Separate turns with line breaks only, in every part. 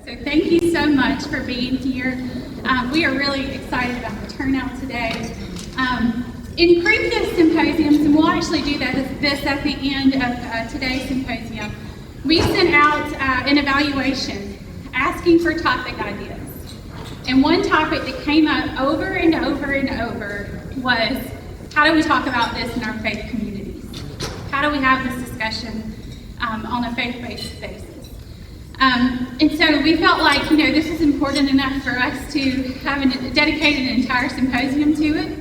So thank you so much for being here. We are really excited about the turnout today. In previous symposiums, and we'll actually do this at the end of today's symposium, we sent out an evaluation asking for topic ideas. And one topic that came up over and over and over was, how do we talk about this in our faith communities? How do we have this discussion on a faith-based basis? And so we felt like, this is important enough for us to have dedicate an entire symposium to it.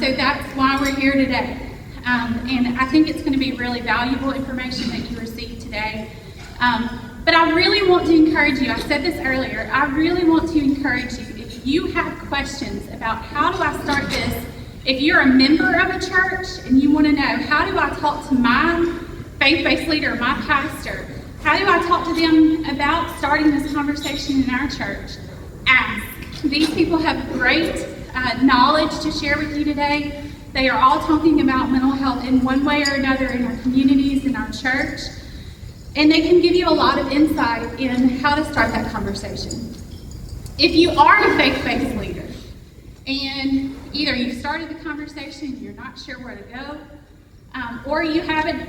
So that's why we're here today. And I think it's going to be really valuable information that you receive today. But I really want to encourage you, I said this earlier, I really want to encourage you, if you have questions about how do I start this, if you're a member of a church and you want to know, how do I talk to my faith-based leader, my pastor, how do I talk to them about starting this conversation in our church? Ask. These people have great knowledge to share with you today. They are all talking about mental health in one way or another in our communities, in our church, and they can give you a lot of insight in how to start that conversation. If you are a faith-based leader, and either you've started the conversation, you're not sure where to go, or you haven't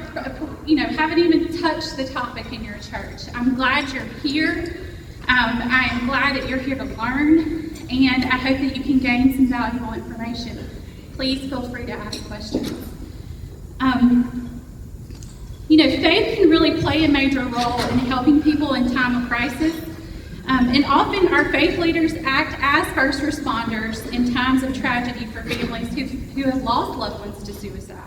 even touched the topic in your church, I'm glad you're here. I am glad that you're here to learn, and I hope that you can gain some valuable information. Please feel free to ask questions. Faith can really play a major role in helping people in time of crisis. And often our faith leaders act as first responders in times of tragedy for families who have lost loved ones to suicide.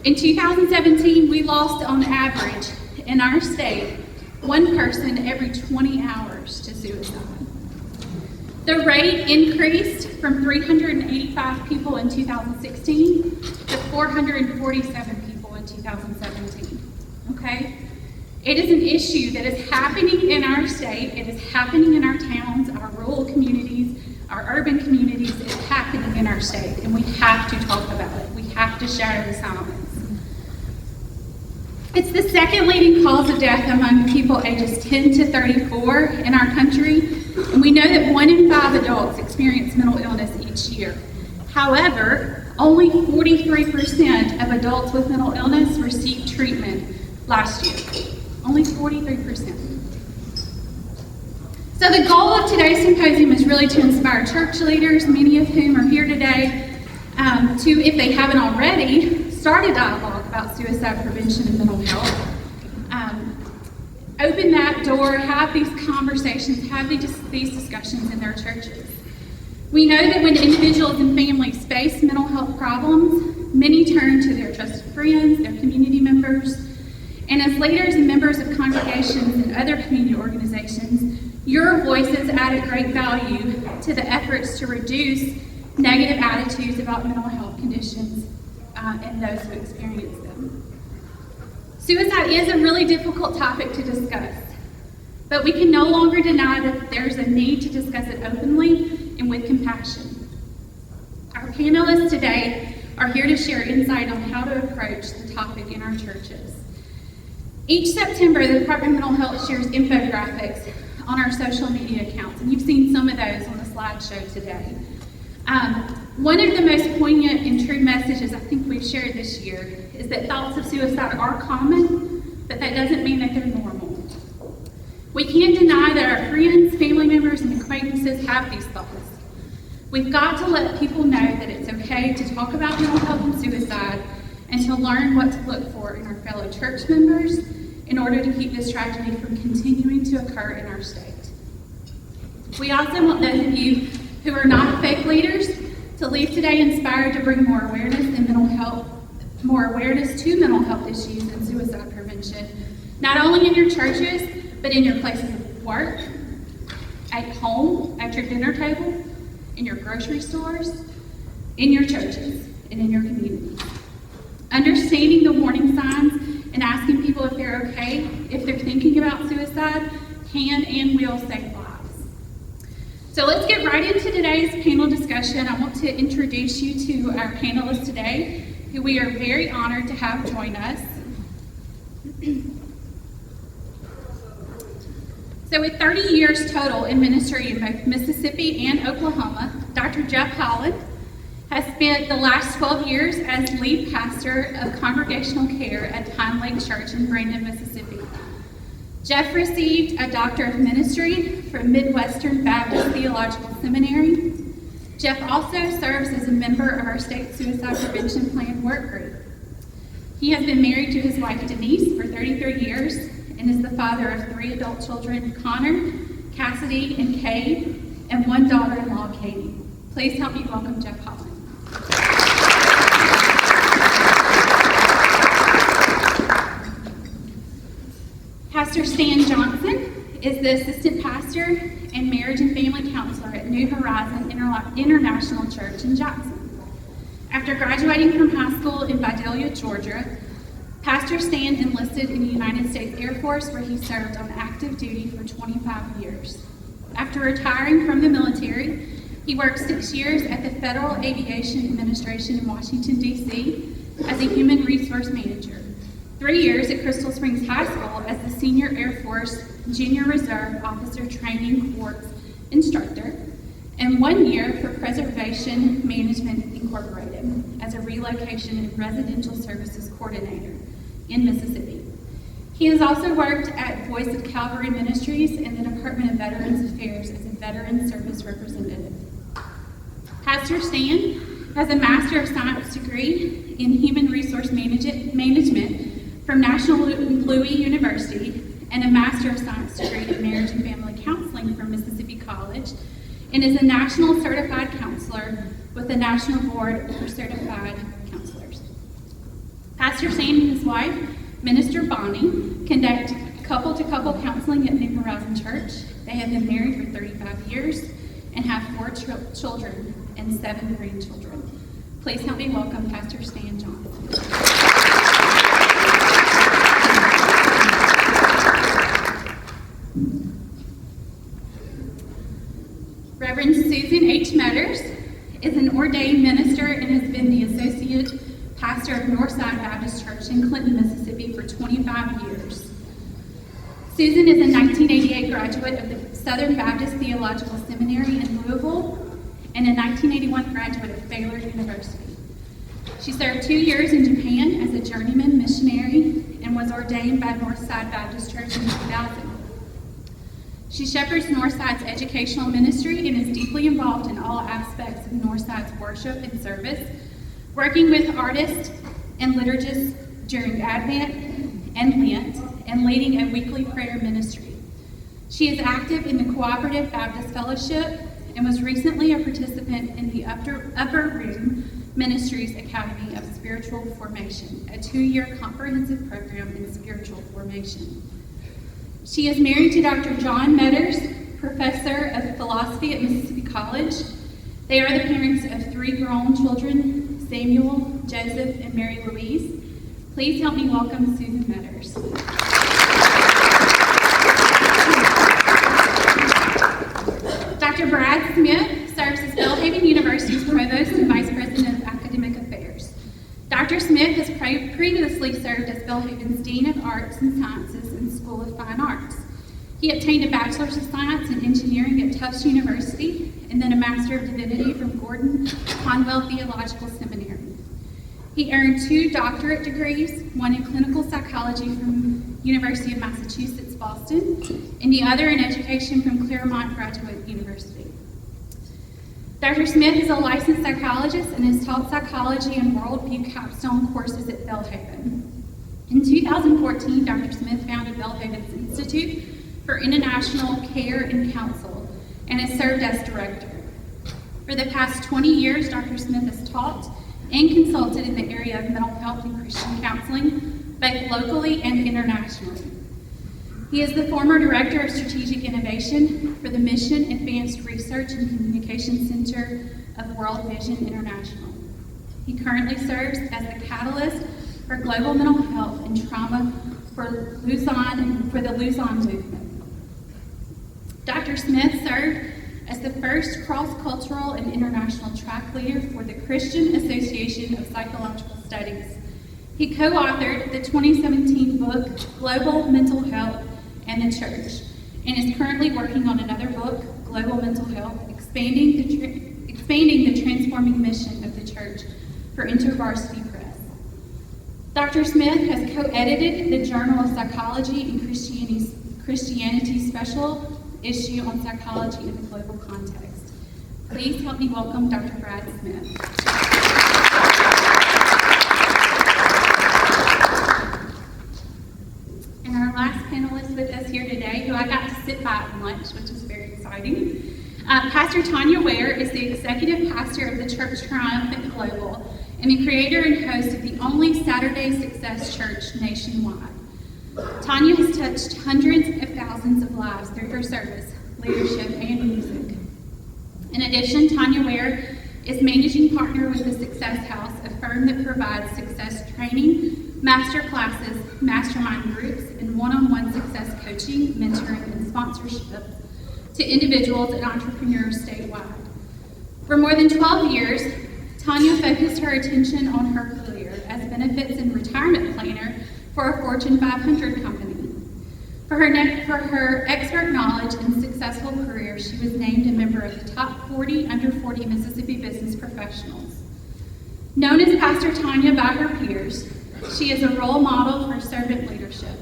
In 2017, we lost on average in our state one person every 20 hours to suicide. The rate increased from 385 people in 2016 to 447 people in 2017. Okay? It is an issue that is happening in our state, it is happening in our towns, our rural communities, our urban communities. It's happening in our state, and we have to talk about it. We have to shatter the silence. It's the second leading cause of death among people ages 10 to 34 in our country, and we know that 1 in 5 adults experience mental illness each year. However, only 43% of adults with mental illness received treatment last year. Only 43%. So the goal of today's symposium is really to inspire church leaders, many of whom are here today, to, if they haven't already, start a dialogue about suicide prevention and mental health. Open that door, have these conversations, have these discussions in their churches. We know that when individuals and families face mental health problems, many turn to their trusted friends, their community members, and as leaders and members of congregations and other community organizations, your voices add a great value to the efforts to reduce negative attitudes about mental health conditions and those who experience them. Suicide is a really difficult topic to discuss, but we can no longer deny that there's a need to discuss it openly and with compassion. Our panelists today are here to share insight on how to approach the topic in our churches. Each September, the Department of Mental Health shares infographics on our social media accounts, and you've seen some of those on the slideshow today. One of the most poignant and true messages I think we've shared this year is that thoughts of suicide are common, but that doesn't mean that they're normal. We can't deny that our friends, family members, and acquaintances have these thoughts. We've got to let people know that it's okay to talk about mental health and suicide and to learn what to look for in our fellow church members in order to keep this tragedy from continuing to occur in our state. We also want those of you who are not faith leaders to leave today inspired to bring more awareness to mental health issues and suicide prevention, not only in your churches, but in your places of work, at home, at your dinner table, in your grocery stores, in your churches, and in your communities. Understanding the warning signs and asking people if they're okay, if they're thinking about suicide, can and will save lives. So let's get right into today's panel discussion. I want to introduce you to our panelists today, who we are very honored to have join us. So with 30 years total in ministry in both Mississippi and Oklahoma, Dr. Jeff Holland has spent the last 12 years as lead pastor of congregational care at Pinelake Church in Brandon, Mississippi. Jeff received a Doctor of Ministry from Midwestern Baptist Theological Seminary. Jeff also serves as a member of our state suicide prevention plan work group. He has been married to his wife Denise for 33 years and is the father of 3 adult children, Connor, Cassidy, and Cade, and 1 daughter-in-law, Katie. Please help me welcome Jeff Holland. Pastor Stan Johnson is the assistant pastor and marriage and family counselor at New Horizon International Church in Jackson. After graduating from high school in Vidalia, Georgia, Pastor Stan enlisted in the United States Air Force, where he served on active duty for 25 years. After retiring from the military, he worked 6 years at the Federal Aviation Administration in Washington, D.C. as a human resource manager, 3 years at Crystal Springs High School as the Senior Air Force Junior Reserve Officer Training Corps instructor, and 1 year for Preservation Management Incorporated as a relocation and residential services coordinator in Mississippi. He has also worked at Voice of Calvary Ministries and the Department of Veterans Affairs as a Veteran Service Representative. Pastor Stan has a Master of Science degree in Human Resource Management from National Louis University and a Master of Science degree in Marriage and Family Counseling from Mississippi College, and is a National Certified Counselor with the National Board for Certified Counselors. Pastor Stan and his wife, Minister Bonnie, conduct couple-to-couple counseling at New Horizon Church. They have been married for 35 years and have 4 children and 7 grandchildren. Please help me welcome Pastor Stan Johnson. Reverend Susan H. Meadors is an ordained minister and has been the associate pastor of Northside Baptist Church in Clinton, Mississippi for 25 years. Susan is a 1988 graduate of the Southern Baptist Theological Seminary in Louisville and a 1981 graduate of Baylor University. She served 2 years in Japan as a journeyman missionary and was ordained by Northside Baptist Church in 2000. She shepherds Northside's educational ministry and is deeply involved in all aspects of Northside's worship and service, working with artists and liturgists during Advent and Lent, and leading a weekly prayer ministry. She is active in the Cooperative Baptist Fellowship and was recently a participant in the Upper Room Ministries Academy of Spiritual Formation, a 2-year comprehensive program in spiritual formation. She is married to Dr. John Meadors, professor of philosophy at Mississippi College. They are the parents of 3 grown children, Samuel, Joseph, and Mary Louise. Please help me welcome Susan Meadors. Dr. Brad Smith serves as Belhaven University's Provost and Vice President of Academic Affairs. Dr. Smith has previously served as Belhaven's Dean of Arts and Sciences and School of Fine Arts. He obtained a Bachelor's of Science in Engineering at Tufts University and then a Master of Divinity from Gordon Conwell Theological Seminary. He earned 2 doctorate degrees, one in clinical psychology from University of Massachusetts, Boston, and the other in education from Claremont Graduate University. Dr. Smith is a licensed psychologist and has taught psychology and worldview capstone courses at Belhaven. In 2014, Dr. Smith founded Belhaven's Institute for International Care and Counsel and has served as director. For the past 20 years, Dr. Smith has taught and consulted in the area of mental health and Christian counseling, both locally and internationally. He is the former Director of Strategic Innovation for the Mission Advanced Research and Communication Center of World Vision International. He currently serves as the catalyst for global mental health and trauma for the Luzon movement. Dr. Smith served as the first cross-cultural and international track leader for the Christian Association of Psychological Studies. He co-authored the 2017 book, Global Mental Health and the Church, and is currently working on another book, Global Mental Health, expanding the transforming mission of the church for InterVarsity Press. Dr. Smith has co-edited the Journal of Psychology and Christianity special issue on psychology in the global context. Please help me welcome Dr. Brad Smith. And our last panelist with us here today, who I got to sit by at lunch, which is very exciting. Pastor Tonya Ware is the executive pastor of the church Triumphant Global and the creator and host of the only Saturday Success Church nationwide. Tonya has touched hundreds of thousands of lives through her service, leadership, and music. In addition, Tonya Ware is managing partner with the Success House, a firm that provides success training, master classes, mastermind groups, and one-on-one success coaching, mentoring, and sponsorship to individuals and entrepreneurs statewide. For more than 12 years, Tonya focused her attention on her career as benefits and retirement planner for a Fortune 500 company. For her expert knowledge and successful career, she was named a member of the top 40 under 40 Mississippi business professionals. Known as Pastor Tonya by her peers, she is a role model for servant leadership.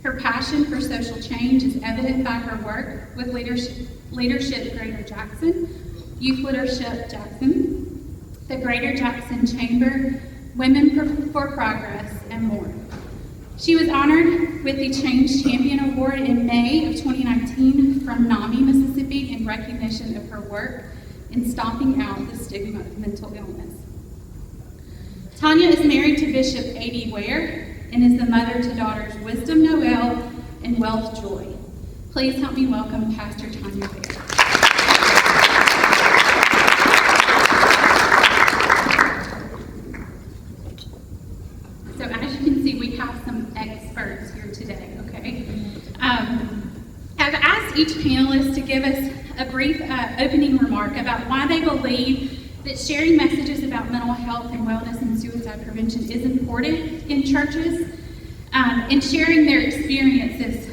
Her passion for social change is evident by her work with Leadership Greater Jackson, Youth Leadership Jackson, the Greater Jackson Chamber, Women for Progress, and more. She was honored with the Change Champion Award in May of 2019 from NAMI, Mississippi, in recognition of her work in stomping out the stigma of mental illness. Tonya is married to Bishop A.D. Ware and is the mother to daughters Wisdom Noel and Wealth Joy. Please help me welcome Pastor Tonya Ware. So as you can see, we have some experts here today, okay? I've asked each panelist to give us a brief opening remark about why they believe that sharing messages about mental health and wellness and suicide prevention is important in churches, and sharing their experiences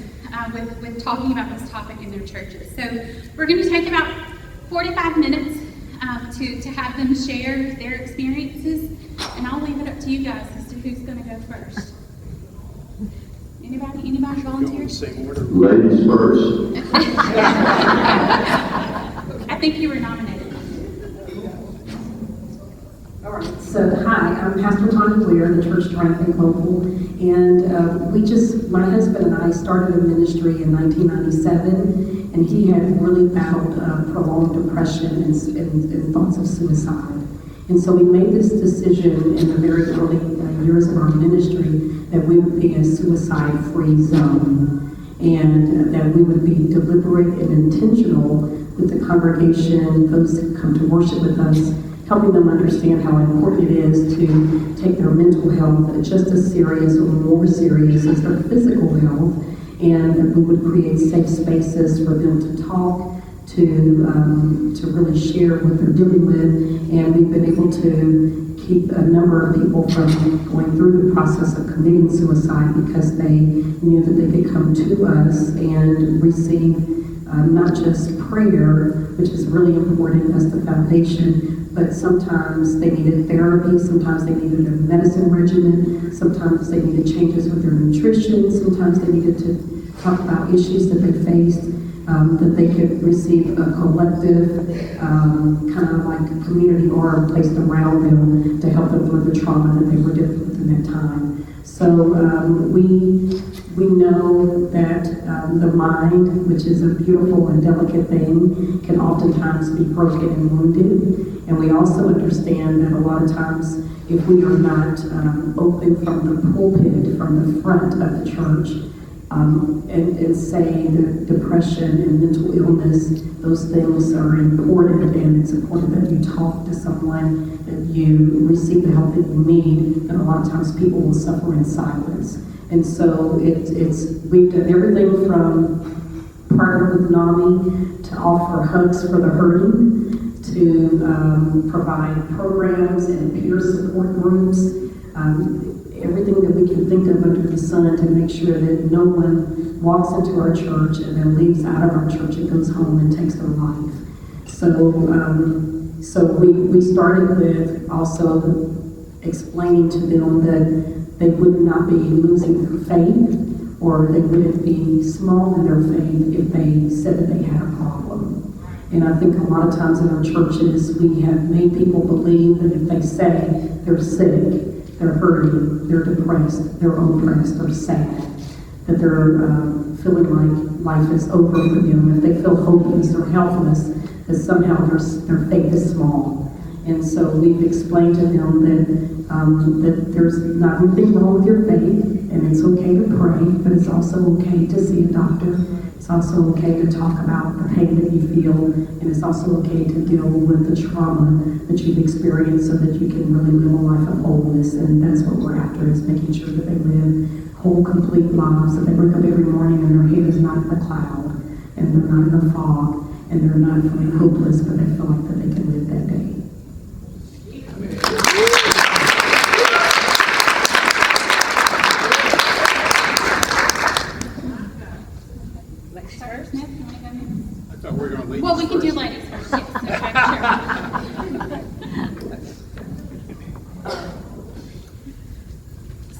with talking about this topic in their churches. So we're going to take about 45 minutes to have them share their experiences, and I'll leave it up to you guys as to who's going to go first. Anybody volunteer?
Ladies first.
I think you were nominated.
All right, so hi, I'm Pastor Tonya Ware, the Church Triumphant Global, and my husband and I started a ministry in 1997, and he had really battled prolonged depression and thoughts of suicide. And so we made this decision in the very early years of our ministry that we would be a suicide-free zone, and that we would be deliberate and intentional with the congregation, those who come to worship with us, helping them understand how important it is to take their mental health just as serious or more serious as their physical health, and that we would create safe spaces for them to talk, to really share what they're dealing with, and we've been able to keep a number of people from going through the process of committing suicide because they knew that they could come to us and receive not just prayer, which is really important as the foundation, but sometimes they needed therapy, sometimes they needed a medicine regimen, sometimes they needed changes with their nutrition, sometimes they needed to talk about issues that they faced, that they could receive a collective, kind of like a community arm placed around them to help them through the trauma that they were dealing with in that time. So we know that the mind, which is a beautiful and delicate thing, can oftentimes be broken and wounded. And we also understand that a lot of times, if we are not open from the pulpit, from the front of the church, and say that depression and mental illness, those things are important, and it's important that you talk to someone, that you receive the help that you need, and a lot of times people will suffer in silence. And so we've done everything from partner with NAMI to offer hugs for the hurting, to provide programs and peer support groups, everything that we can think of under the sun to make sure that no one walks into our church and then leaves out of our church and goes home and takes their life. So we started with also explaining to them that they would not be losing their faith, or they wouldn't be small in their faith if they said that they had a problem. And I think a lot of times in our churches, we have made people believe that if they say they're sick, they're hurting, they're depressed, they're oppressed, they're sad, that they're feeling like life is over for them. If they feel hopeless or helpless, that somehow their faith is small. And so we've explained to them that there's not anything wrong with your faith, and it's okay to pray, but it's also okay to see a doctor. It's also okay to talk about the pain that you feel, and it's also okay to deal with the trauma that you've experienced so that you can really live a life of wholeness. And that's what we're after, is making sure that they live whole, complete lives, that they wake up every morning and their head is not in the cloud, and they're not in the fog, and they're not feeling hopeless, but they feel like that they can live that day.
I thought we were going to leave.
Well, we can do ladies first. Yes,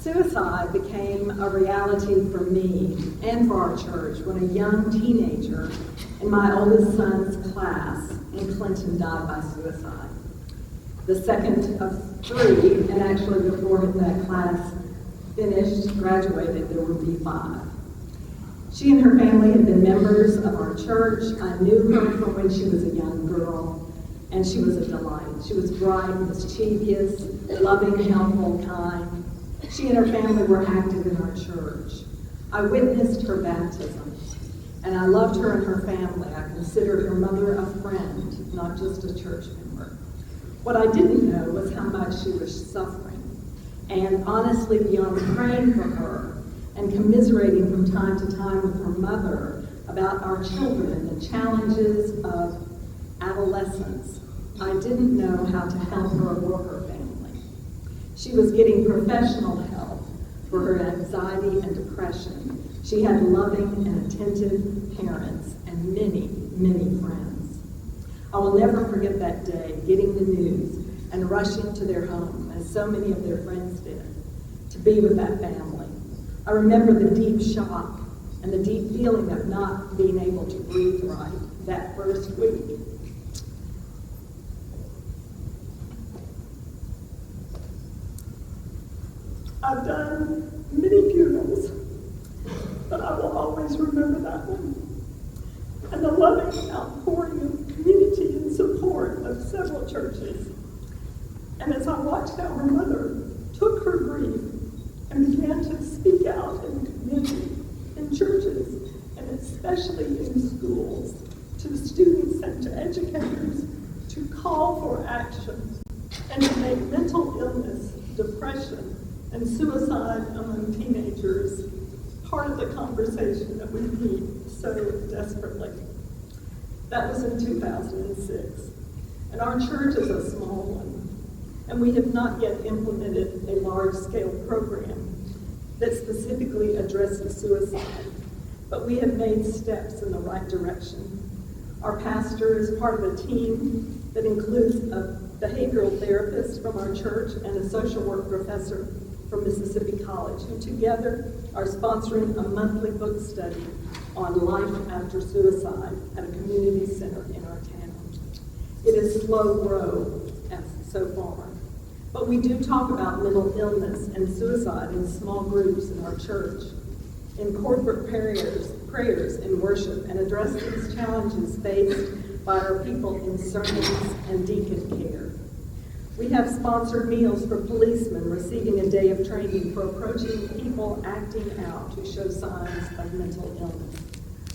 Suicide became a reality for me and for our church when a young teenager in my oldest son's class in Clinton died by suicide. The second of three, and actually before that class finished, graduated, there would be 5. She and her family had been members of our church. I knew her from when she was a young girl, and she was a delight. She was bright, mischievous, loving, helpful, kind. She and her family were active in our church. I witnessed her baptism, and I loved her and her family. I considered her mother a friend, not just a church member. What I didn't know was how much she was suffering, and honestly, beyond praying for her and commiserating from time to time with her mother about our children and the challenges of adolescence, I didn't know how to help her or her family. She was getting professional help for her anxiety and depression. She had loving and attentive parents and many, many friends. I will never forget that day, getting the news and rushing to their home, as so many of their friends did, to be with that family. I remember the deep shock and the deep feeling of not being able to breathe right that first week. I've done many funerals, but I will always remember that one. And the loving outpouring of community and support of several churches. And as I watched how her mother took her grief and began to speak out in the community, in churches, and especially in schools, to students and to educators, to call for action and to make mental illness, depression, and suicide among teenagers part of the conversation that we need so desperately. That was in 2006. And our church is a small one, and we have not yet implemented a large-scale program that specifically addresses suicide, but we have made steps in the right direction. Our pastor is part of a team that includes a behavioral therapist from our church and a social work professor from Mississippi College, who together are sponsoring a monthly book study on life after suicide at a community center in our town. It is slow growth so far, but we do talk about mental illness and suicide in small groups in our church, in corporate prayers in worship, and address these challenges faced by our people in sermons and deacon care. We have sponsored meals for policemen receiving a day of training for approaching people acting out who show signs of mental illness.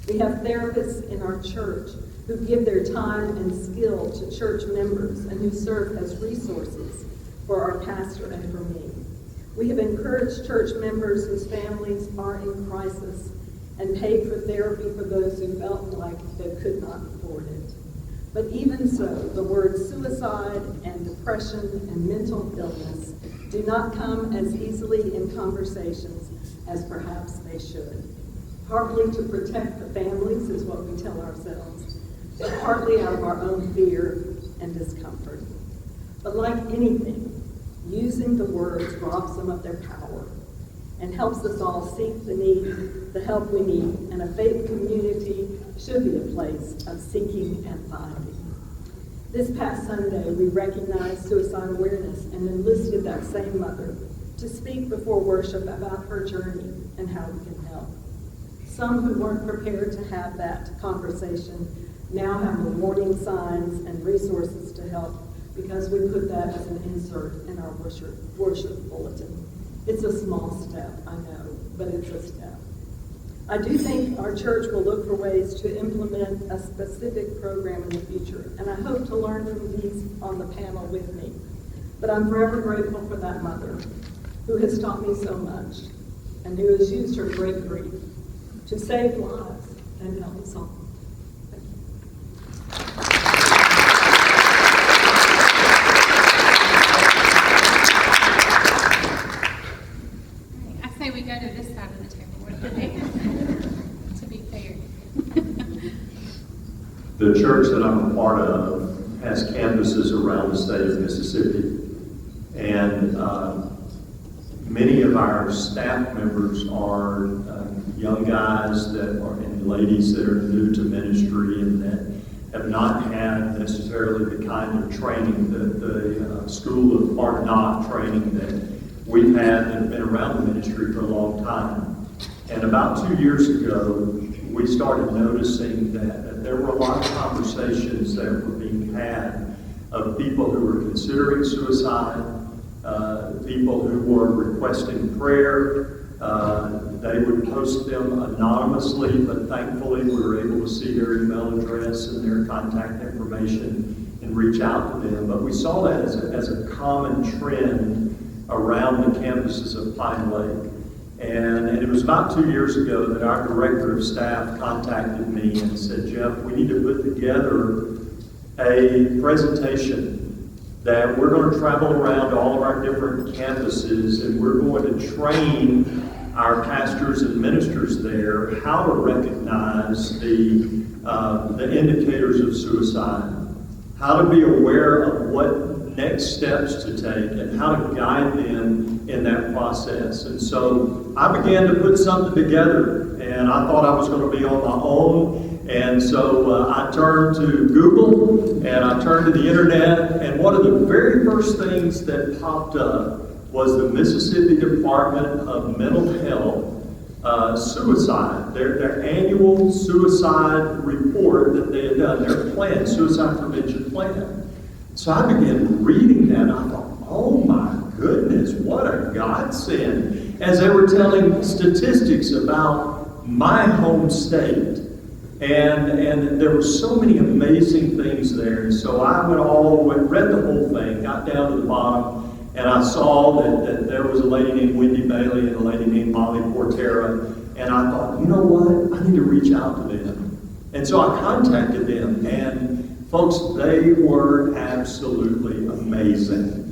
We have therapists in our church who give their time and skill to church members and who serve as resources for our pastor and for me. We have encouraged church members whose families are in crisis and paid for therapy for those who felt like they could not afford it. But even so, the words suicide and depression and mental illness do not come as easily in conversations as perhaps they should. Partly to protect the families is what we tell ourselves, but partly out of our own fear and discomfort. But like anything, using the words robs them of their power and helps us all seek the help we need, and a faith community should be a place of seeking and finding. This past Sunday, we recognized suicide awareness and enlisted that same mother to speak before worship about her journey and how we can help. Some who weren't prepared to have that conversation now have the warning signs and resources to help, because we put that as an insert in our worship bulletin. It's a small step, I know, but it's a step. I do think our church will look for ways to implement a specific program in the future, and I hope to learn from these on the panel with me. But I'm forever grateful for that mother who has taught me so much and who has used her great grief to save lives and help us all. Thank you.
I say we go to this side of the table. What do you think? To be fair.
The church that I'm a part of has campuses around the state of Mississippi. And many of our staff members are young guys that are, and ladies that are new to ministry and that have not had necessarily the kind of training, the school of hard knock training that we've had that have been around the ministry for a long time. And about 2 years ago, we started noticing that there were a lot of conversations that were being had of people who were considering suicide, people who were requesting prayer. They would post them anonymously, but thankfully we were able to see their email address and their contact information and reach out to them. But we saw that as a common trend around the campuses of Pinelake. And it was about 2 years ago that our director of staff contacted me and said, Jeff, we need to put together a presentation that we're going to travel around all of our different campuses, and we're going to train our pastors and ministers there how to recognize the indicators of suicide, how to be aware of what next steps to take, and how to guide them in that process. And so I began to put something together, and I thought I was going to be on my own. And so I turned to Google, and I turned to the internet, and one of the very first things that popped up was the Mississippi Department of Mental Health suicide, their annual suicide report that they had done, their plan, suicide prevention plan. So I began reading that, and I thought, oh my goodness, what a godsend, as they were telling statistics about my home state. And there were so many amazing things there. And so I went all the way, read the whole thing, got down to the bottom, and I saw that there was a lady named Wendy Bailey and a lady named Molly Portera. And I thought, you know what? I need to reach out to them. And so I contacted them. And folks, they were absolutely amazing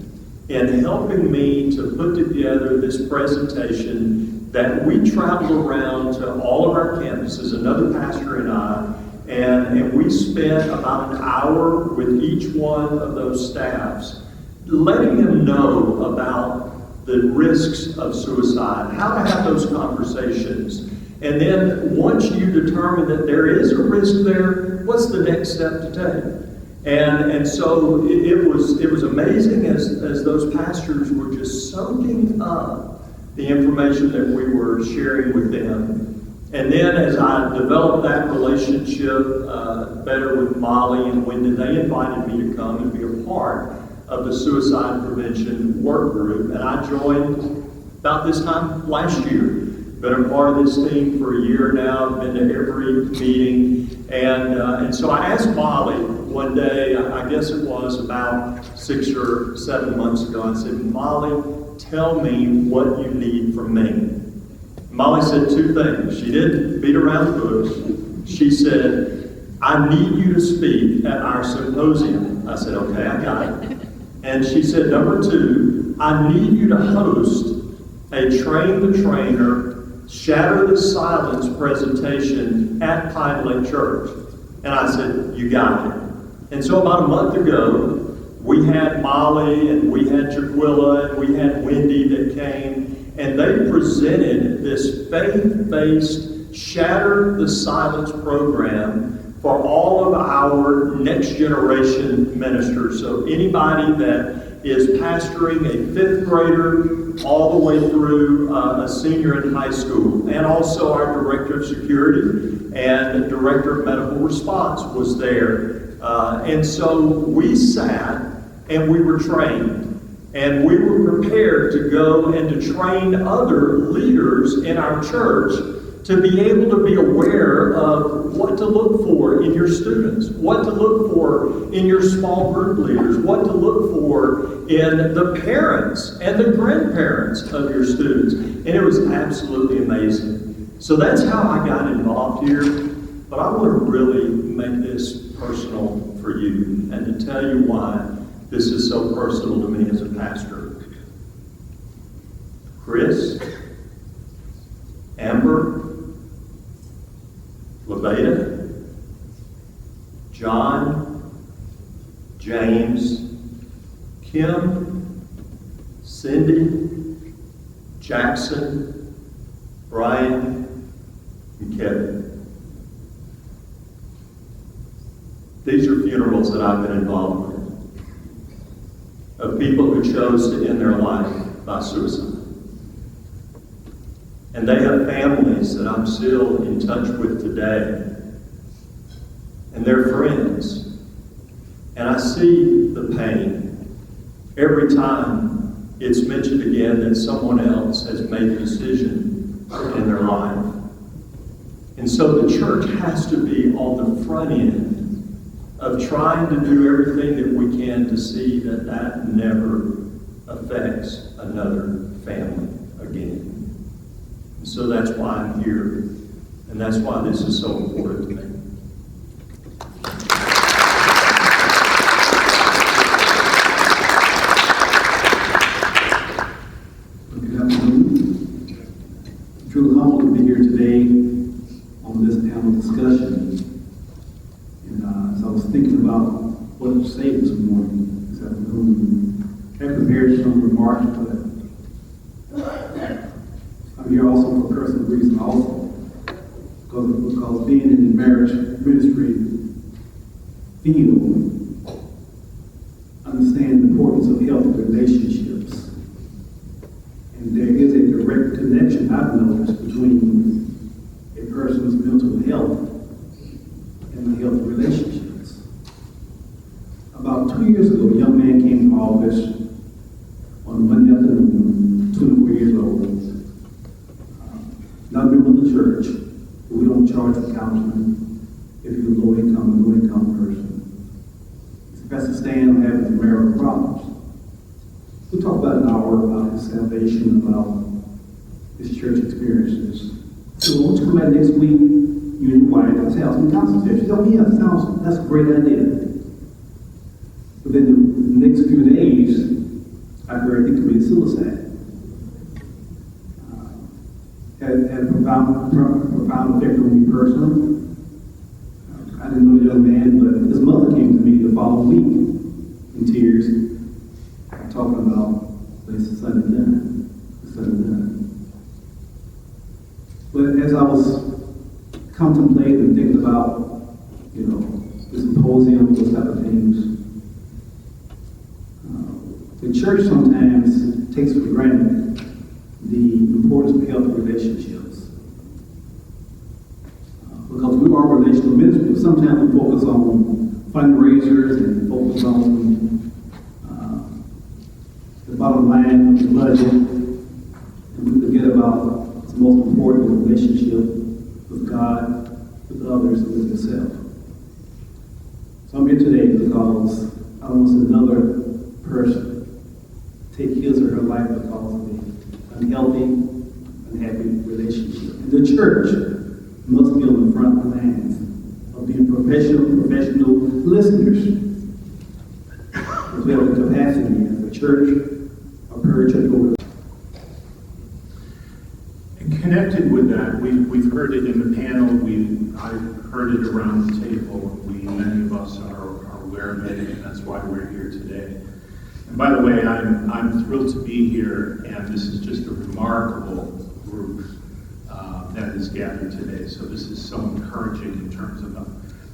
in helping me to put together this presentation that we traveled around to all of our campuses, another pastor and I, and we spent about an hour with each one of those staffs, letting them know about the risks of suicide, how to have those conversations. And then once you determine that there is a risk there, what's the next step to take? And so it was amazing as those pastors were just soaking up the information that we were sharing with them. And then as I developed that relationship better with Molly and Wendy, they invited me to come and be a part of the suicide prevention work group. And I joined about this time last year. Been a part of this team for a year now. I've been to every meeting. And so I asked Molly one day, I guess it was about 6 or 7 months ago, I said, Molly, tell me what you need from me. Molly said two things. She didn't beat around the bush. She said, I need you to speak at our symposium. I said, okay, I got it. And she said, number 2, I need you to host a Train the Trainer, Shatter the Silence presentation at Pinelake Church. And I said, you got it. And so about a month ago, we had Molly and we had Jaquilla and we had Wendy that came, and they presented this faith-based Shatter the Silence program for all of our next generation ministers. So anybody that is pastoring a 5th grader all the way through a senior in high school, and also our director of security and director of medical response was there. And so we sat and we were trained. And we were prepared to go and to train other leaders in our church to be able to be aware of what to look for in your students, what to look for in your small group leaders, what to look for in the parents and the grandparents of your students. And it was absolutely amazing. So that's how I got involved here. But I want to really make this personal for you and to tell you why this is so personal to me as a pastor. Chris, Amber, Levada, John, James, Kim, Cindy, Jackson, Brian, and Kevin. These are funerals that I've been involved with, of people who chose to end their life by suicide. And they have families that I'm still in touch with today, and they're friends. And I see the pain every time it's mentioned again that someone else has made a decision to end their life. And so the church has to be on the front end of trying to do everything that we can to see that that never affects another family again. And so that's why I'm here, and that's why this is so important to me.
Good afternoon. I'm truly humbled to be here today on this panel discussion. And as I was thinking about what to say this morning, this afternoon, I prepared some remarks, but I'm here also for personal reason also. Because being in the marriage ministry field, understand the importance of healthy relationships. And there is a direct connection I've noticed between a person's mental health and the healthy relationships. About 2 years ago, a young man came to office on Monday afternoon, 24 years old. Not a member of the church, but we don't charge for counseling if you're a low income person. It's Pastor Stanley having some marital problems. We talked about an hour about his salvation, about his church experiences. So won't you come back next week, you and your wife, let's have some counseling sessions. Oh yeah, that's a great idea. But then the next few days, I heard he committed suicide. Had a profound effect on me personally. I didn't know the young man, but his mother came to me the following week in tears, talking about his son and done. But as I was contemplating and thinking about, the symposium, those type of things, the church sometimes takes for granted the importance of healthy relationships. Because we are relational ministry, but sometimes we focus on fundraisers and focus on the bottom line of the budget, and we forget about the most important relationship with God, with others, and with yourself. So I'm here today because I don't want to see another person take his or her life because of the unhealthy, unhappy relationship. And the church must be on the front lines of being professional listeners. Because we have the capacity church, a parachurch over.
And connected with that, we've heard it in the panel, I've heard it around the table, many of us are aware of it, and that's why we're here today. And by the way, I'm thrilled to be here, and this is just a remarkable group that is gathered today. So this is so encouraging in terms of a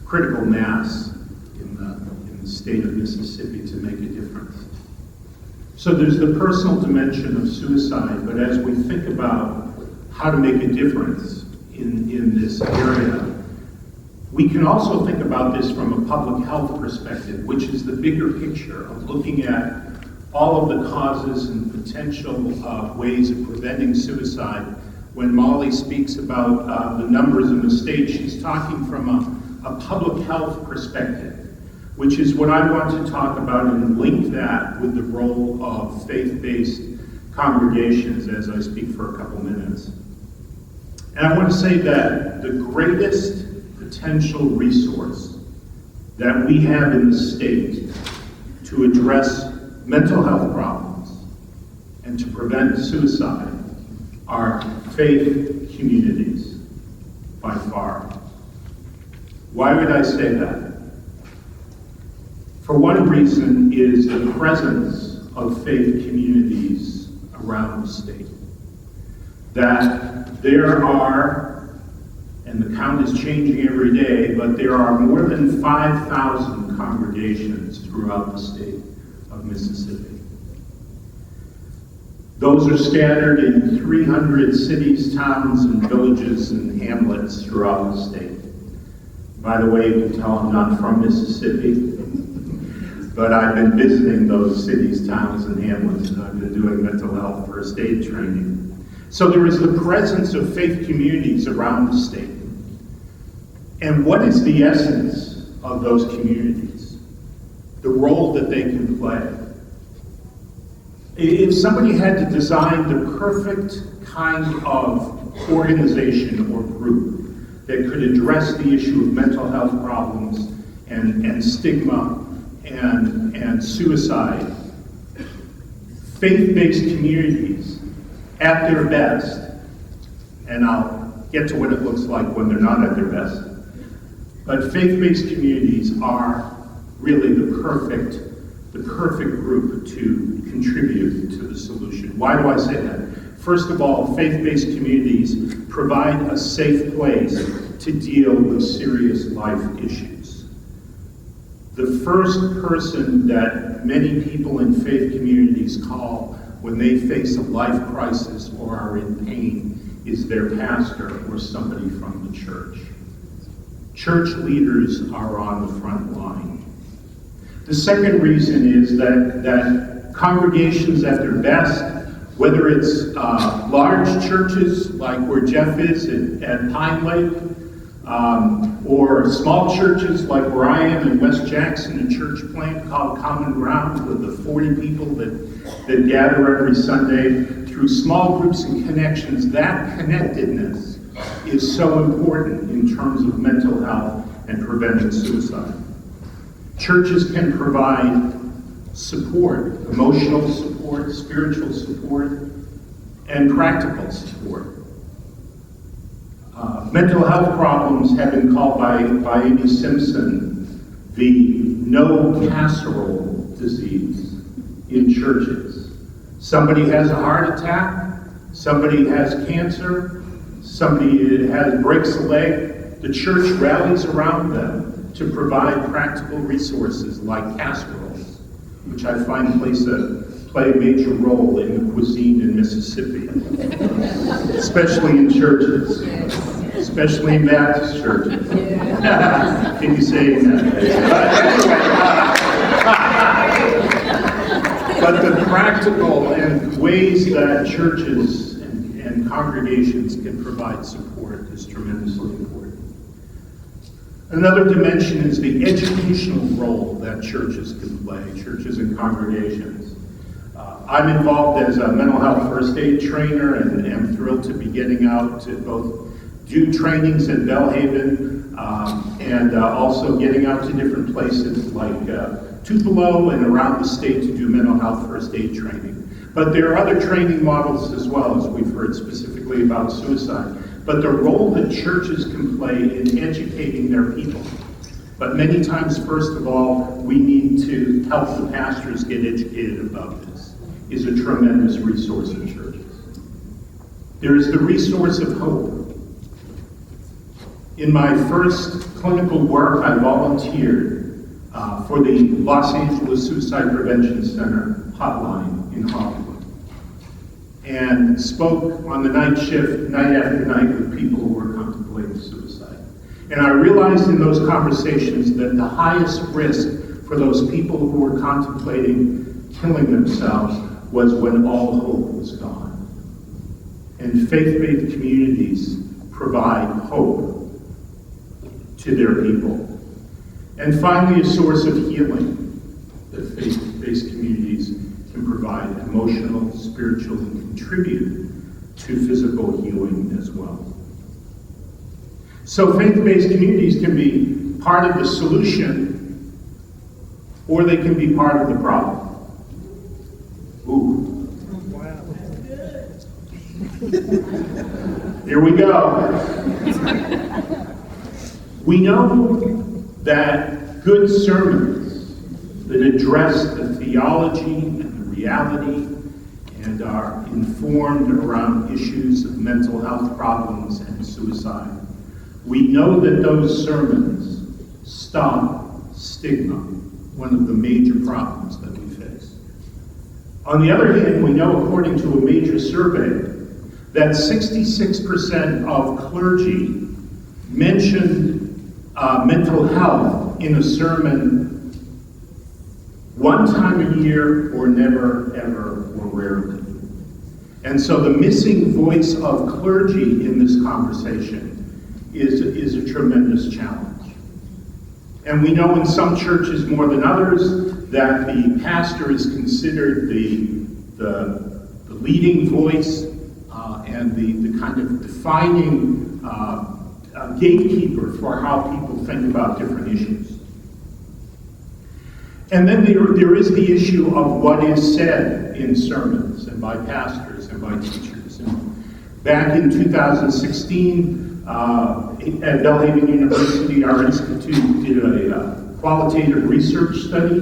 critical mass in the state of Mississippi to make a difference. So there's the personal dimension of suicide, but as we think about how to make a difference in this area, we can also think about this from a public health perspective, which is the bigger picture of looking at all of the causes and potential ways of preventing suicide. When Molly speaks about the numbers in the state, she's talking from a public health perspective, which is what I want to talk about and link that with the role of faith-based congregations as I speak for a couple minutes. And I want to say that the greatest potential resource that we have in the state to address mental health problems and to prevent suicide are faith communities, by far. Why would I say that? For one reason is the presence of faith communities around the state. That there are, and the count is changing every day, but there are more than 5,000 congregations throughout the state of Mississippi. Those are scattered in 300 cities, towns, and villages and hamlets throughout the state. By the way, you can tell I'm not from Mississippi, but I've been visiting those cities, towns, and hamlets, and I've been doing mental health first aid training. So there is the presence of faith communities around the state. And what is the essence of those communities? The role that they can play. If somebody had to design the perfect kind of organization or group that could address the issue of mental health problems and stigma and suicide, faith-based communities at their best, and I'll get to what it looks like when they're not at their best, but faith-based communities are really the perfect group to contribute to the solution. Why do I say that? First of all, faith-based communities provide a safe place to deal with serious life issues. The first person that many people in faith communities call when they face a life crisis or are in pain is their pastor or somebody from the church. Church leaders are on the front line. The second reason is that congregations at their best, whether it's large churches like where Jeff is at Pinelake, or small churches like where I am in West Jackson, a church plant called Common Ground with the 40 people that gather every Sunday, through small groups and connections, that connectedness is so important in terms of mental health and preventing suicide. Churches can provide support, emotional support, spiritual support, and practical support. Mental health problems have been called by Amy Simpson the no casserole disease in churches. Somebody has a heart attack, somebody has cancer, somebody breaks a leg, the church rallies around them to provide practical resources like casseroles, which I find play a major role in the cuisine in Mississippi, especially in churches, especially in Baptist churches. Can you say that? But the practical and ways that churches and congregations can provide support is tremendously important. Another dimension is the educational role that churches can play, churches and congregations. I'm involved as a mental health first aid trainer and am thrilled to be getting out to both do trainings at Belhaven and also getting out to different places like Tupelo and around the state to do mental health first aid training. But there are other training models as well, as we've heard specifically about suicide. But the role that churches can play in educating their people. But many times, first of all, we need to help the pastors get educated about this, is a tremendous resource in churches. There is the resource of hope. In my first clinical work, I volunteered for the Los Angeles Suicide Prevention Center hotline in Holland, and spoke on the night shift, night after night, with people who were contemplating suicide. And I realized in those conversations that the highest risk for those people who were contemplating killing themselves was when all hope was gone. And faith-based communities provide hope to their people. And finally, a source of healing that faith-based communities can provide emotional, spiritual, and contribute to physical healing as well. So faith-based communities can be part of the solution, or they can be part of the problem. Ooh.
Wow.
Here we go. We know that good sermons that address the theology and the reality and are informed around issues of mental health problems and suicide, we know that those sermons stop stigma, one of the major problems that we face. On the other hand, we know, according to a major survey, that 66% of clergy mentioned mental health in a sermon one time a year, or never, ever, or rarely. And so the missing voice of clergy in this conversation is a tremendous challenge. And we know in some churches more than others that the pastor is considered the leading voice and the kind of defining gatekeeper for how people think about different issues. And then there is the issue of what is said in sermons and by pastors and by teachers. And back in 2016, at Belhaven University, our institute did a qualitative research study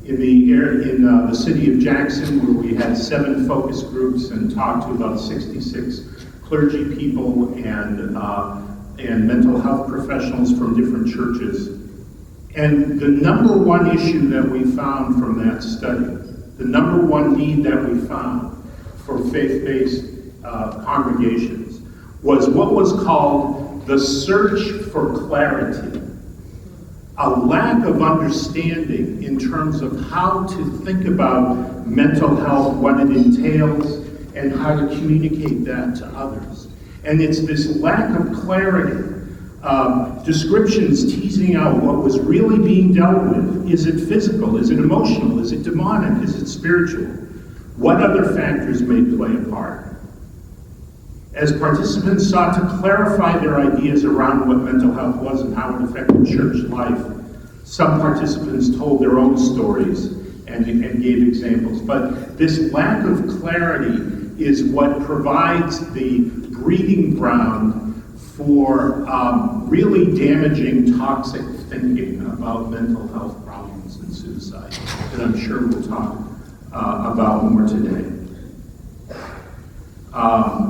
in the city of Jackson, where we had 7 focus groups and talked to about 66 clergy people and mental health professionals from different churches. And the number one issue that we found from that study, the number one need that we found for faith-based congregations, was what was called the search for clarity. A lack of understanding in terms of how to think about mental health, what it entails, and how to communicate that to others. And it's this lack of clarity, descriptions teasing out what was really being dealt with. Is it physical? Is it emotional? Is it demonic? Is it spiritual? What other factors may play a part? As participants sought to clarify their ideas around what mental health was and how it affected church life, some participants told their own stories and gave examples. But this lack of clarity is what provides the breeding ground for really damaging, toxic thinking about mental health problems and suicide, that I'm sure we'll talk about more today.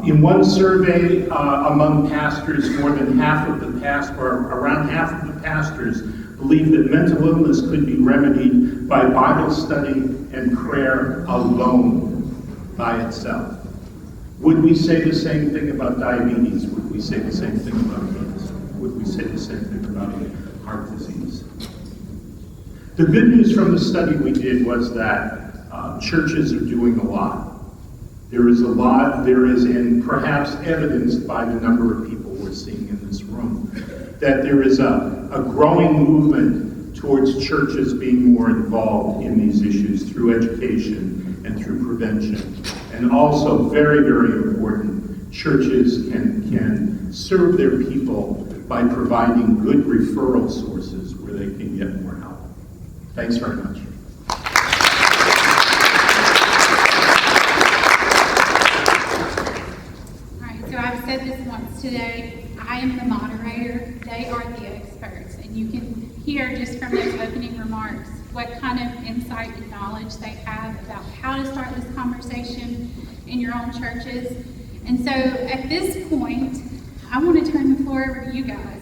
In one survey among pastors, more than half of the around half of the pastors believe that mental illness could be remedied by Bible study and prayer alone by itself. Would we say the same thing about diabetes? Would we say the same thing about cancer? Would we say the same thing about heart disease? The good news from the study we did was that churches are doing a lot. There is and perhaps evidenced by the number of people we're seeing in this room, that there is a growing movement towards churches being more involved in these issues through education and through prevention. And also, very, very important, churches can serve their people by providing good referral sources where they can get more help. Thanks very much.
All right, so I've said this once today. I am the moderator. They are the experts. And you can hear just from those opening remarks what kind of insight and knowledge they have about how to start this conversation in your own churches. And so at this point, I want to turn the floor over to you guys.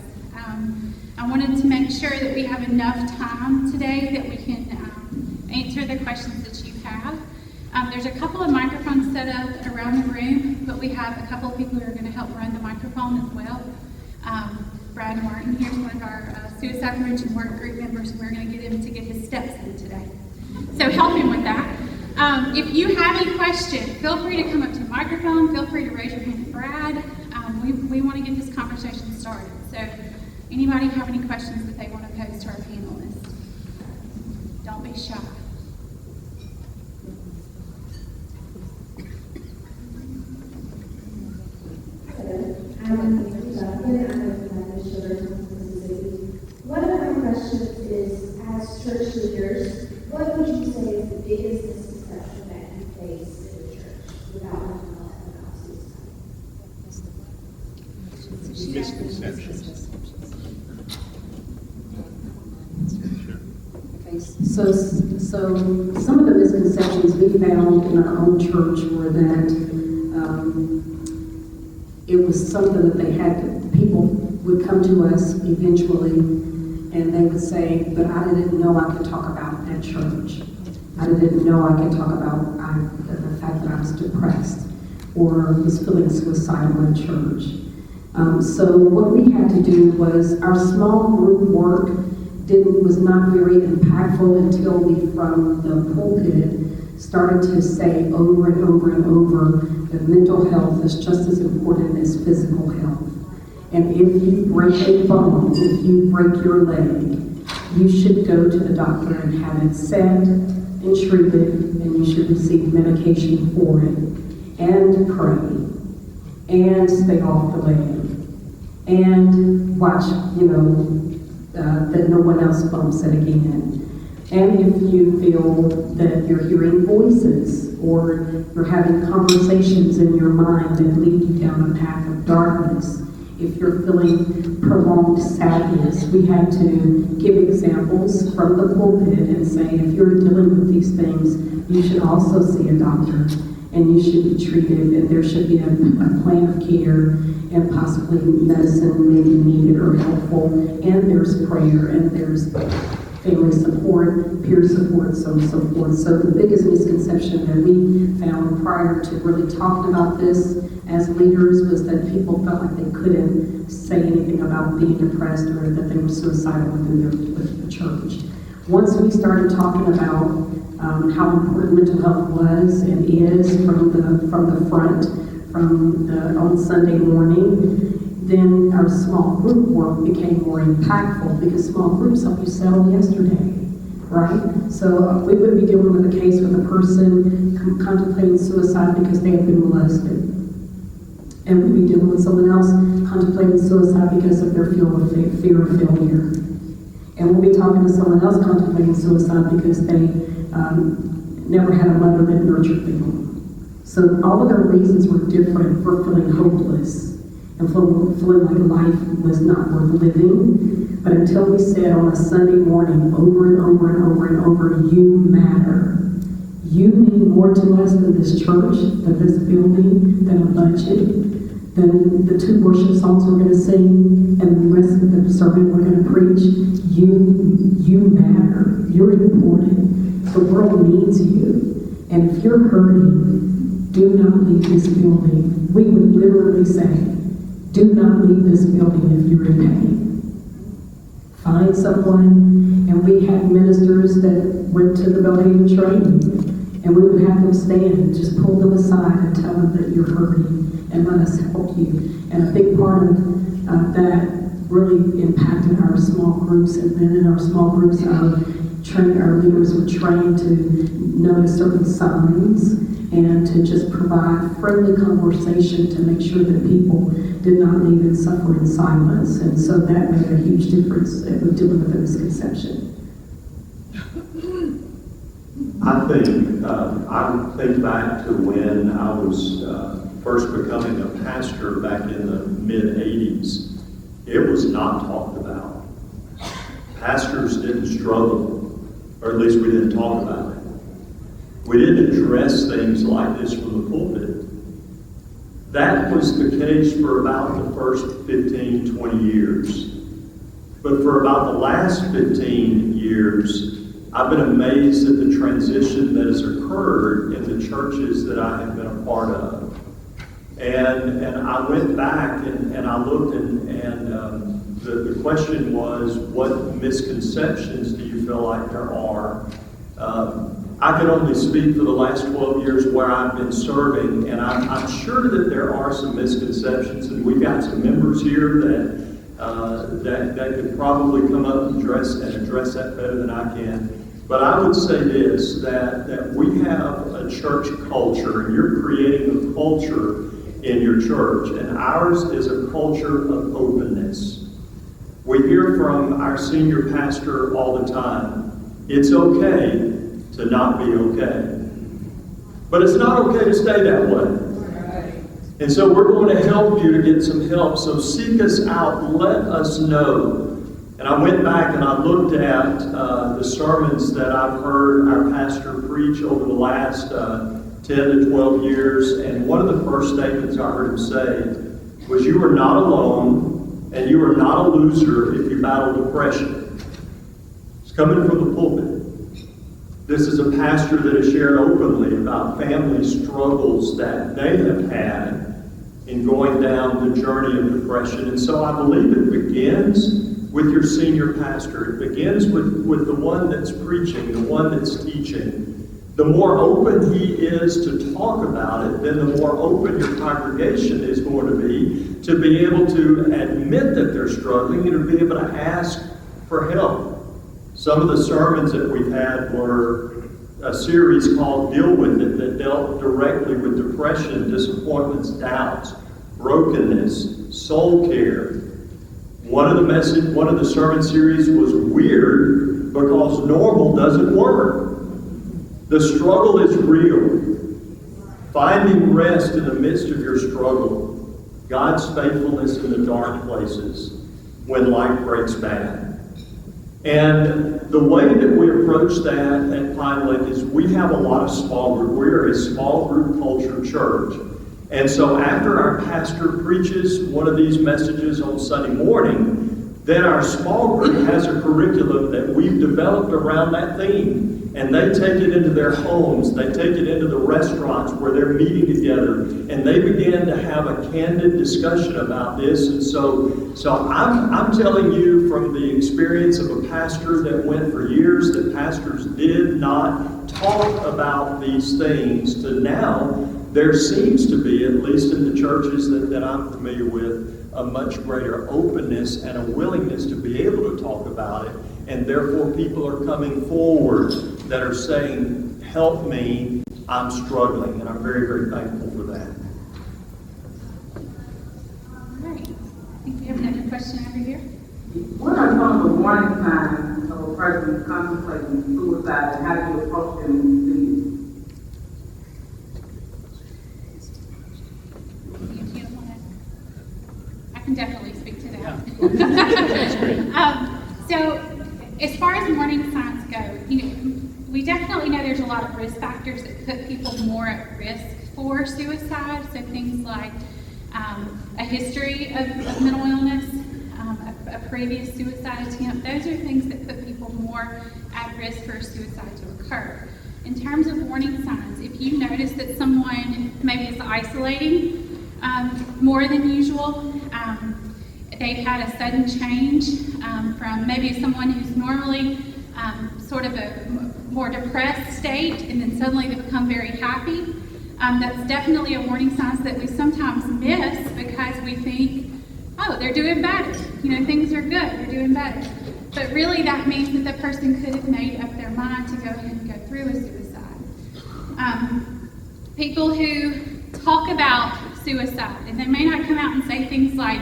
I wanted to make sure that we have enough time today that we can answer the questions that you have. There's a couple of microphones set up around the room, but we have a couple of people who are going to help run the microphone as well. Brad Martin here is one of our suicide prevention work group members, and we're going to get him to get his steps in today. So help him with that. If you have any questions, feel free to come up to the microphone. Feel free to raise your hand to Brad. We want to get this conversation started. So anybody have any questions that they want to pose to our panelists? Don't be shy.
One of my questions is, as church leaders, what would you say is the biggest misconception that you face in the church about mental health and about suicide?
Misconceptions.
Okay, so some of the misconceptions we found in our own church were that it was something that they had to, people would come to us eventually and they would say, but I didn't know I could talk about at church. I didn't know I could talk about the fact that I was depressed or was feeling suicidal in church. So what we had to do was our small group work was not very impactful until we, from the pulpit, started to say over and over and over that mental health is just as important as physical health. And if you break a bone, if you break your leg, you should go to the doctor and have it set and treated, and you should receive medication for it, and pray, and stay off the land, and watch, that no one else bumps it again. And if you feel that you're hearing voices or you're having conversations in your mind that lead you down a path of darkness, if you're feeling prolonged sadness, we had to give examples from the pulpit and say, if you're dealing with these things, you should also see a doctor and you should be treated, and there should be a plan of care and possibly medicine maybe needed or helpful, and there's prayer, and there's family support, peer support, so on and so forth. So the biggest misconception that we found prior to really talking about this as leaders was that people felt like they couldn't say anything about being depressed or that they were suicidal within the church. Once we started talking about how important mental health was and is from the front, on Sunday morning, then our small group work became more impactful because small groups help you settle yesterday, right? So we would be dealing with a case with a person contemplating suicide because they had been molested. And we'd be dealing with someone else contemplating suicide because of their fear of failure. And we'll be talking to someone else contemplating suicide because they never had a mother that nurtured them. So all of their reasons were different for feeling hopeless and feeling like life was not worth living. But until we said on a Sunday morning over and over and over and over, you matter. You mean more to us than this church, than this building, than a budget, than the 2 worship songs we're going to sing, and the rest of the sermon we're going to preach. You matter. You're important. The world needs you. And if you're hurting, do not leave this building. We would literally say, do not leave this building if you're in pain. Find someone, and we had ministers that went to the Belhaven training, and we would have them stand, just pull them aside and tell them that you're hurting, and let us help you. And a big part of that really impacted our small groups, and then in our small groups, our leaders were trained to notice certain signs and to just provide friendly conversation to make sure that people did not leave and suffer in silence. And so that made a huge difference with dealing with the misconception.
I think back to when I was first becoming a pastor back in the mid-'80s. It was not talked about. Pastors didn't struggle, or at least we didn't talk about it. We didn't address things like this from the pulpit. That was the case for about the first 15, 20 years. But for about the last 15 years, I've been amazed at the transition that has occurred in the churches that I have been a part of. And I went back and I looked and the question was, what misconceptions do you feel like there are? I can only speak for the last 12 years where I've been serving, and I'm sure that there are some misconceptions, and we've got some members here that could probably come up and address that better than I can. But I would say this, that we have a church culture, and you're creating a culture in your church, and ours is a culture of openness. We hear from our senior pastor all the time, it's okay to not be okay. But it's not okay to stay that way. And so we're going to help you to get some help. So seek us out, let us know. And I went back and I looked at the sermons that I've heard our pastor preach over the last 10 to 12 years. And one of the first statements I heard him say was, you are not alone and you are not a loser if you battle depression. It's coming from the pulpit. This is a pastor that has shared openly about family struggles that they have had in going down the journey of depression. And so I believe it begins with your senior pastor. It begins with the one that's preaching, the one that's teaching. The more open he is to talk about it, then the more open your congregation is going to be able to admit that they're struggling and to be able to ask for help. Some of the sermons that we've had were a series called Deal With It that dealt directly with depression, disappointments, doubts, brokenness, soul care. One of the sermon series was weird because normal doesn't work. The struggle is real. Finding rest in the midst of your struggle. God's faithfulness in the dark places when life breaks bad. And the way that we approach that at Pinelake is we have a lot of small group. We're a small group culture church. And so after our pastor preaches one of these messages on Sunday morning, then our small group has a curriculum that we've developed around that theme. And they take it into their homes. They take it into the restaurants where they're meeting together. And they begin to have a candid discussion about this. And so I'm telling you from the experience of a pastor that went for years that pastors did not talk about these things to now, there seems to be, at least in the churches that I'm familiar with, a much greater openness and a willingness to be able to talk about it. And therefore people are coming forward that are saying, help me, I'm struggling. And I'm very, very thankful for that.
All right. I think we have another question over here.
What are some of the warning signs of a person contemplating suicide, and how do you approach them when you see it?
I can definitely speak to that. So, as far as warning signs go, we definitely know there's a lot of risk factors that put people more at risk for suicide. So things like a history of mental illness, a previous suicide attempt. Those are things that put people more at risk for suicide to occur. In terms of warning signs, if you notice that someone maybe is isolating more than usual, they've had a sudden change from maybe someone who's normally sort of a more depressed state, and then suddenly they become very happy. That's definitely a warning sign that we sometimes miss because we think, oh, they're doing better. Things are good, they're doing better. But really that means that the person could have made up their mind to go ahead and go through a suicide. People who talk about suicide, and they may not come out and say things like,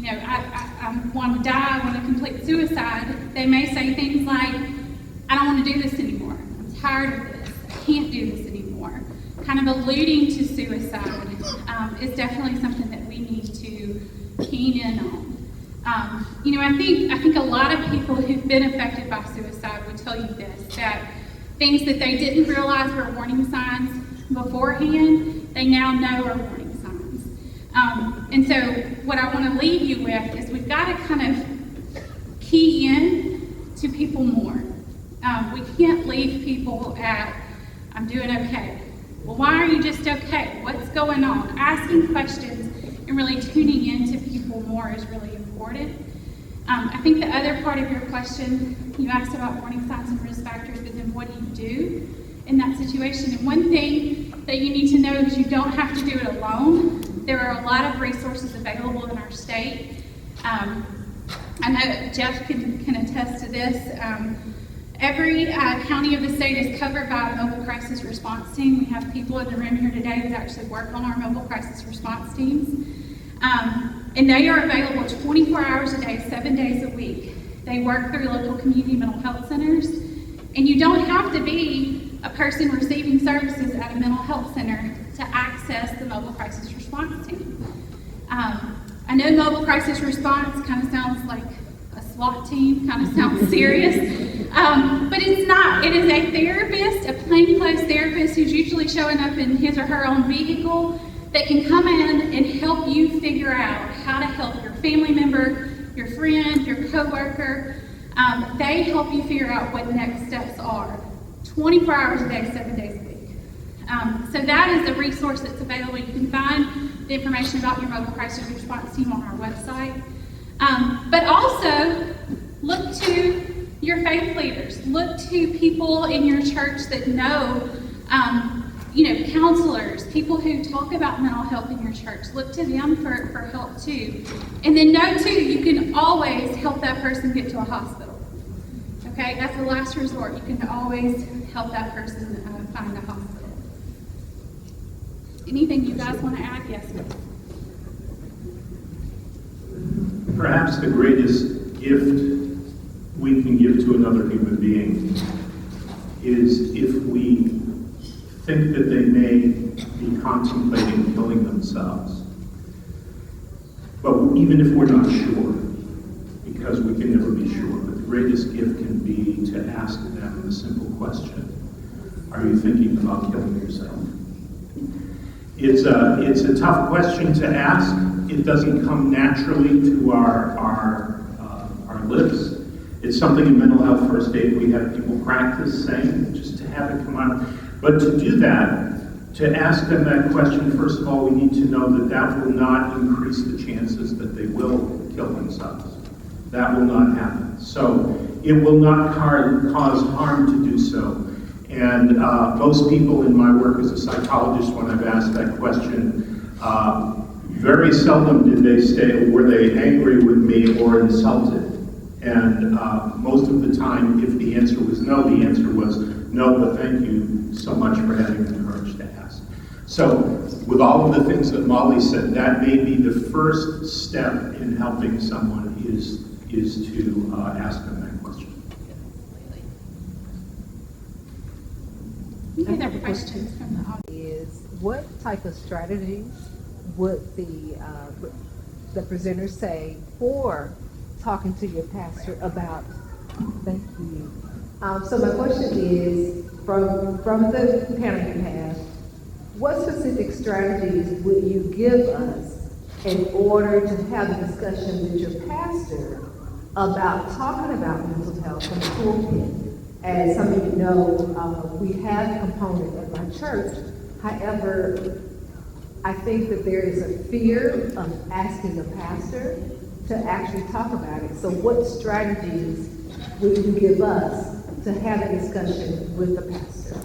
I want to die, I want to complete suicide. They may say things like, I don't want to do this anymore. I'm tired of this. can't do this anymore, kind of alluding to suicide, is definitely something that we need to keen in on. I think a lot of people who've been affected by suicide would tell you this, that things that they didn't realize were warning signs beforehand, they now know are warning signs. And so what I want to leave you with is we've got to kind of key in to people more. We can't leave people at, I'm doing okay. Well, why are you just okay? What's going on? Asking questions and really tuning into people more is really important. I think the other part of your question, you asked about warning signs and risk factors, but then what do you do in that situation? And one thing that you need to know is you don't have to do it alone. There are a lot of resources available in our state. I know Jeff can attest to this. Every county of the state is covered by a mobile crisis response team. We have people in the room here today that actually work on our mobile crisis response teams. And they are available 24 hours a day, 7 days a week. They work through local community mental health centers. And you don't have to be a person receiving services at a mental health center to access the mobile crisis response team. I know mobile crisis response kind of sounds like a SWAT team, kind of sounds serious. But it's not. It is a therapist, a plainclothes therapist who's usually showing up in his or her own vehicle that can come in and help you figure out how to help your family member, your friend, your coworker. They help you figure out what next steps are. 24 hours a day, 7 days a week. So that is a resource that's available. You can find the information about your mobile crisis response team on our website. But also, look to your faith leaders. Look to people in your church that know, counselors, people who talk about mental health in your church. Look to them for help too. And then know too, you can always help that person get to a hospital. Okay, that's the last resort. You can always help that person find a hospital. Anything you guys want to add? Yes, ma'am.
Perhaps the greatest gift we can give to another human being is if we think that they may be contemplating killing themselves. But even if we're not sure, because we can never be sure, but the greatest gift can be to ask them the simple question, are you thinking about killing yourself? It's a tough question to ask. It doesn't come naturally to our lips. It's something in mental health first aid we have people practice saying, just to have it come out. But to do that, to ask them that question, first of all, we need to know that that will not increase the chances that they will kill themselves. That will not happen. So it will not cause harm to do so. And most people in my work as a psychologist, when I've asked that question, very seldom did they say, were they angry with me or insulted? And most of the time, if the answer was no, the answer was no, but thank you so much for having the courage to ask. So with all of the things that Molly said, that may be the first step in helping someone is to ask them that question.
Any other questions from the audience?
Is what type of strategies would the presenter say for talking to your pastor about? Thank you. So my question is, from the panel you have, what specific strategies would you give us in order to have a discussion with your pastor about talking about mental health from the pulpit? As some of you know, we have a component at my church. However, I think that there is a fear of asking the pastor to actually talk about it. So what strategies would you give us to have a discussion with the pastor?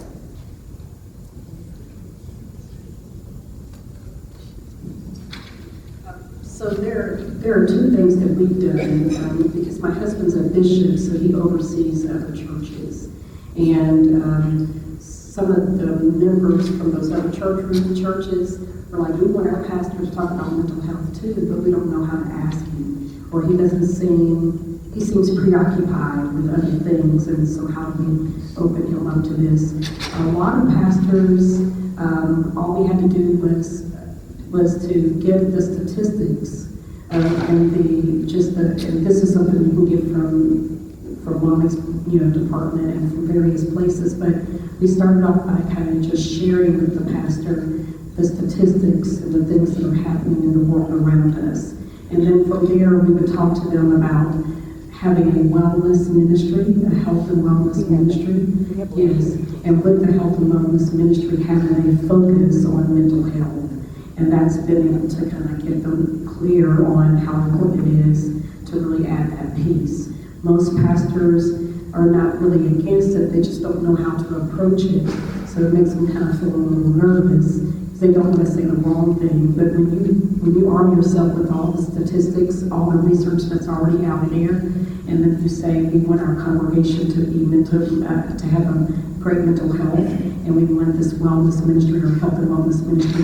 So there are two things that we've done, because my husband's a bishop, so he oversees other churches. And some of the members from those other churches are like, we want our pastor to talk about mental health too, but we don't know how to ask him. Or he doesn't seem he seems preoccupied with other things, and so how do we open him up to this? A lot of pastors, all we had to do was to give the statistics and and this is something you can get from Mommy's department and from various places, but we started off by kind of just sharing with the pastor the statistics and the things that are happening in the world around us. And then from there, we would talk to them about having a wellness ministry, a health and wellness ministry. Yes, and with the health and wellness ministry, having a focus on mental health. And that's been able to kind of get them clear on how important it is to really add that piece. Most pastors are not really against it, they just don't know how to approach it. So it makes them kind of feel a little nervous. They don't want to say the wrong thing, but when you arm yourself with all the statistics, all the research that's already out there, and then you say we want our congregation to be to have a great mental health, and we want this wellness ministry or health and wellness ministry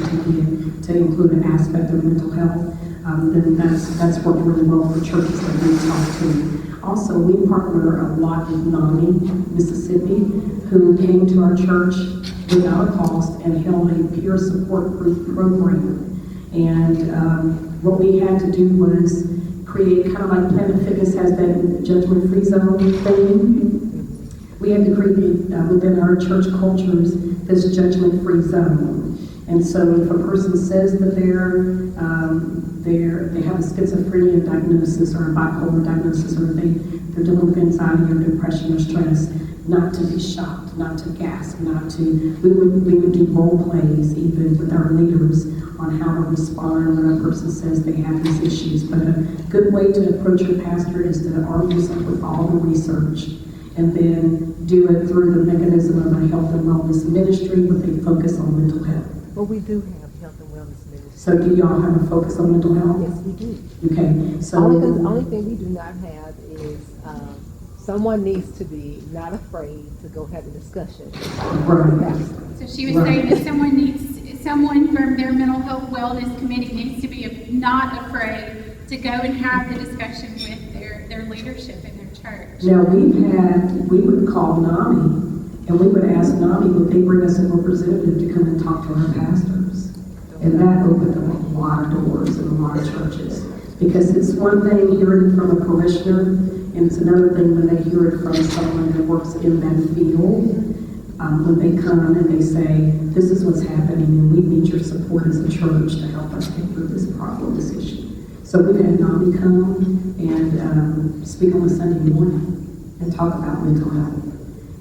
to include an aspect of mental health, then that's worked really well for churches that we talk to. Also, we partner a lot with NAMI, Mississippi, who came to our church without a cost and held a peer support group program. And what we had to do was create, kind of like Planet Fitness has that judgment-free zone thing. We had to create within our church cultures this judgment-free zone. And so if a person says that they have a schizophrenia diagnosis or a bipolar diagnosis, or they're dealing with anxiety or depression or stress, not to be shocked, not to gasp, we would do role plays even with our leaders on how to respond when a person says they have these issues. But a good way to approach your pastor is to arm yourself with all the research and then do it through the mechanism of a health and wellness ministry with a focus on mental health.
Well, we do have health and wellness ministry.
So do y'all have a focus on mental health?
Yes, we do.
Okay, so...
Only thing we do not have is someone needs to be not afraid to go have a discussion.
Right.
So she was saying that someone from their mental health wellness committee needs to be not afraid to go and have the discussion with their leadership in their church.
Now, we would call NAMI, and we would ask NAMI, would they bring us a representative to come and talk to our pastors? And that opened up a lot of doors in a lot of churches. Because it's one thing hearing it from a parishioner, and it's another thing when they hear it from someone that works in that field. When they come and they say, this is what's happening, and we need your support as a church to help us get through this problem, this issue. So we've had NAMI come and speak on a Sunday morning and talk about mental health,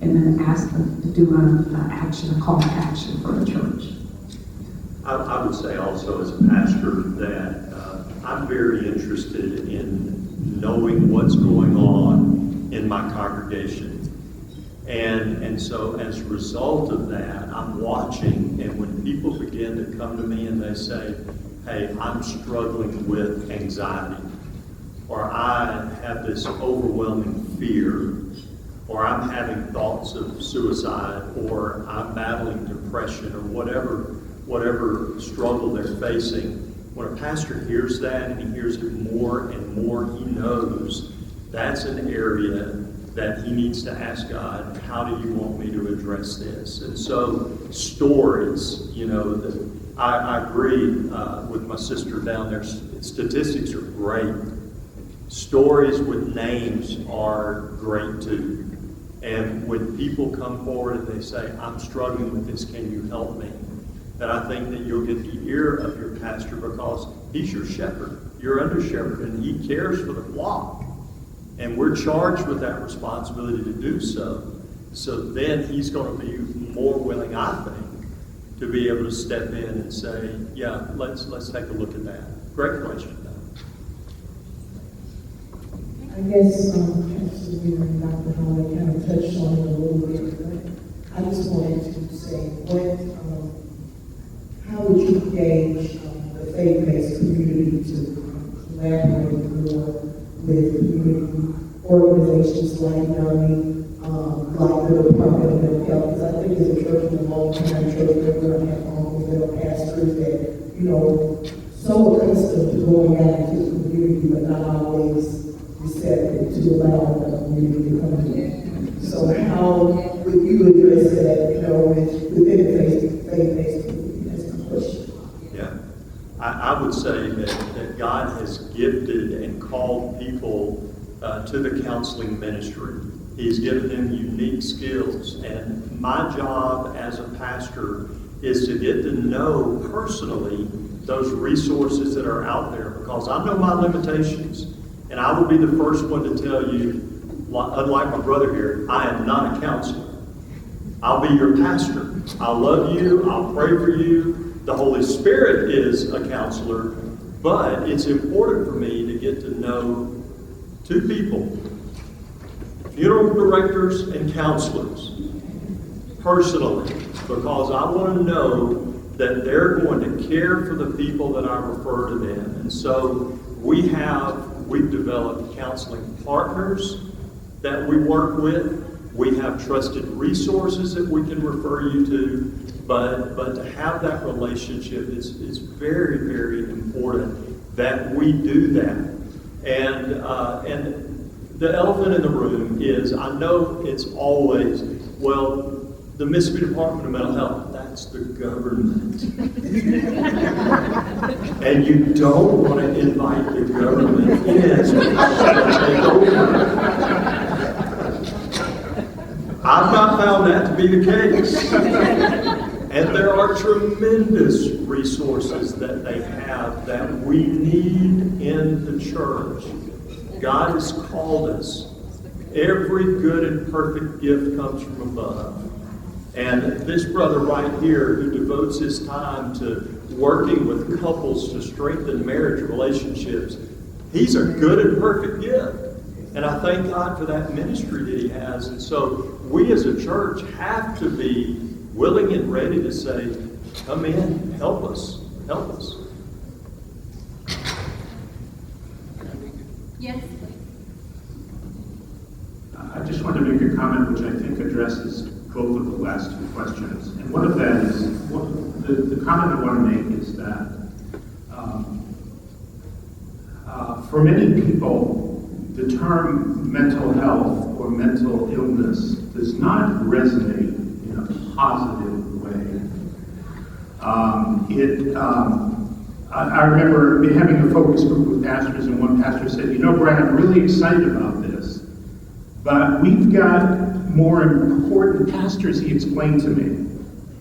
and then ask them to do a call to action for the church.
I would say also as a pastor that I'm very interested in knowing what's going on in my congregation. And so as a result of that, I'm watching, and when people begin to come to me and they say, hey, I'm struggling with anxiety, or I have this overwhelming fear, or I'm having thoughts of suicide, or I'm battling depression, or whatever struggle they're facing, when a pastor hears that and he hears it more and more, he knows that's an area that he needs to ask God, how do you want me to address this? And so stories, I agree with my sister down there. Statistics are great. Stories with names are great too. And when people come forward and they say, I'm struggling with this, can you help me? Then I think that you'll get the ear of your pastor, because he's your shepherd, your under shepherd, and he cares for the flock. And we're charged with that responsibility to do so. So then he's going to be more willing, I think, to be able to step in and say, yeah, let's take a look at that. Great question, though.
I guess Pastor Weir and Dr. Holland kind of touched on it a little bit, but I just wanted to say, how would you gauge the faith-based community to collaborate more with community organizations like NAMI, like the Department of Mental Health? Because I think as a church in a long-time church, we're going to have uncles that are pastors that, so accustomed to going out into the community, but not always receptive to allow the community to come in. So how would you address that, within the faith-based community? That's my question.
Yeah. I would say that God has gifted and called people to the counseling ministry. He's given them unique skills. And my job as a pastor is to get to know personally those resources that are out there, because I know my limitations. And I will be the first one to tell you, unlike my brother here, I am not a counselor. I'll be your pastor. I'll love you. I'll pray for you. The Holy Spirit is a counselor, but it's important for me to get to know two people, funeral directors and counselors, personally, because I want to know that they're going to care for the people that I refer to them. And so we've developed counseling partners that we work with. We have trusted resources that we can refer you to. But to have that relationship is very, very important that we do that. And the elephant in the room is, I know it's always, well, the Mississippi Department of Mental Health, that's the government. And you don't want to invite the government in. I've not found that to be the case. And there are tremendous resources that they have that we need in the church. God has called us. Every good and perfect gift comes from above. And this brother right here who devotes his time to working with couples to strengthen marriage relationships, he's a good and perfect gift. And I thank God for that ministry that he has. And so we as a church have to be willing and ready to say, come in, help us, help us.
Yes, please.
I just want to make a comment which I think addresses both of the last two questions. And one of that is, the comment I want to make is that for many people, the term mental health or mental illness does not resonate in a positive way. I remember having a focus group with pastors, and one pastor said, Brad, I'm really excited about this, but we've got more important pastors, he explained to me.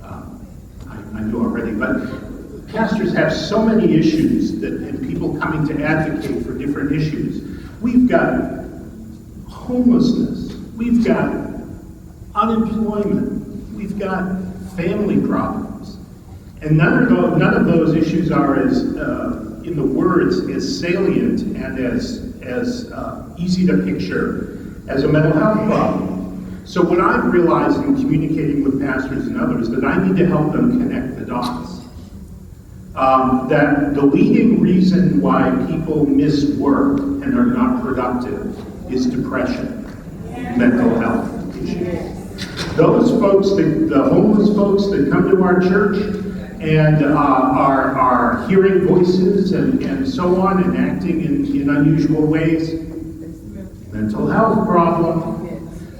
I knew already, but pastors have so many issues and people coming to advocate for different issues. We've got homelessness, we've got unemployment, we've got family problems. And none of those issues are as, in the words, as salient and as easy to picture as a mental health problem. So what I've realized in communicating with pastors and others, that I need to help them connect the dots. That the leading reason why people miss work and are not productive is depression, mental health issues. Those folks, the homeless folks that come to our church and are hearing voices and so on and acting in unusual ways, mental health problem.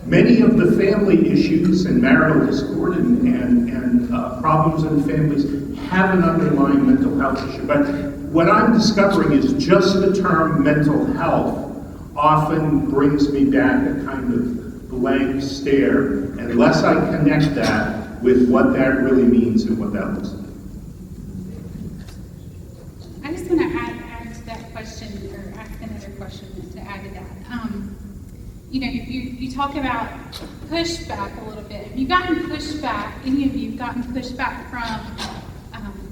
Many of the family issues and marital discord and problems in families have an underlying mental health issue. But what I'm discovering is just the term mental health often brings me back a kind of blank stare unless I connect that with what that really means and what that looks like.
I just want to add to that question, or ask another question to add to that. You talk about pushback a little bit. Have you gotten pushback, any of you have gotten pushback from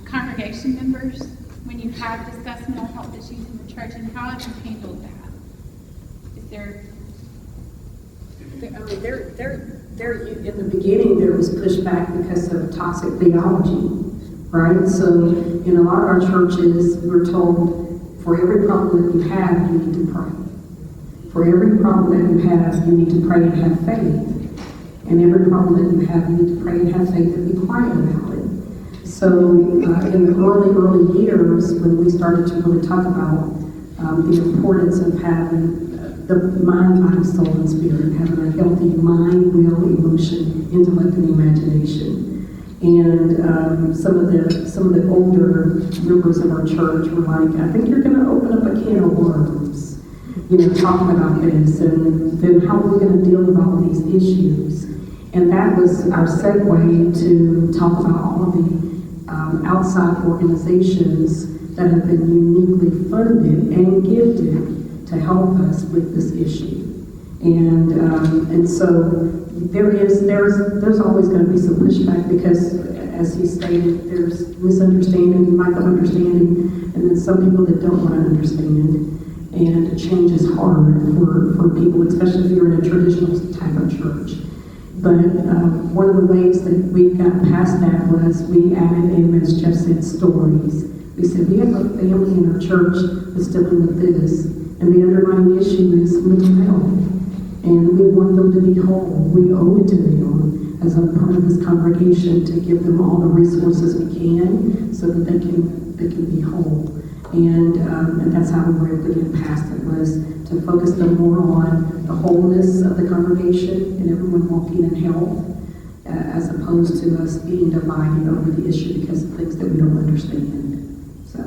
congregation members when you have discussed mental health issues in the church, and how have you handled that? Is there...
In the beginning, there was pushback because of toxic theology, right? So in a lot of our churches, we're told, for every problem that you have, you need to pray. For every problem that you have, you need to pray and have faith. And every problem that you have, you need to pray and have faith and be quiet about it. So in the early years, when we started to really talk about the importance of having the mind, body, soul, and spirit, having a healthy mind, will, emotion, intellect, and imagination. And some of the older members of our church were like, I think you're going to open up a can of worms, talking about this, and then how we're going to deal with all of these issues. And that was our segue to talk about all of the outside organizations that have been uniquely funded and gifted to help us with this issue. And so there's always going to be some pushback because, as he stated, there's misunderstanding, lack of understanding, and then some people that don't want to understand. And change is hard for people, especially if you're in a traditional type of church. But one of the ways that we got past that was we added in, as Jeff said, stories. We said, we have a family in our church that's dealing with this, and the underlying issue is mental health. And we want them to be whole. We owe it to them as a part of this congregation to give them all the resources we can so that they can be whole. And that's how we were able to get past it, was to focus them more on the wholeness of the congregation and everyone walking in health, as opposed to us being divided over the issue because of things that we don't understand. So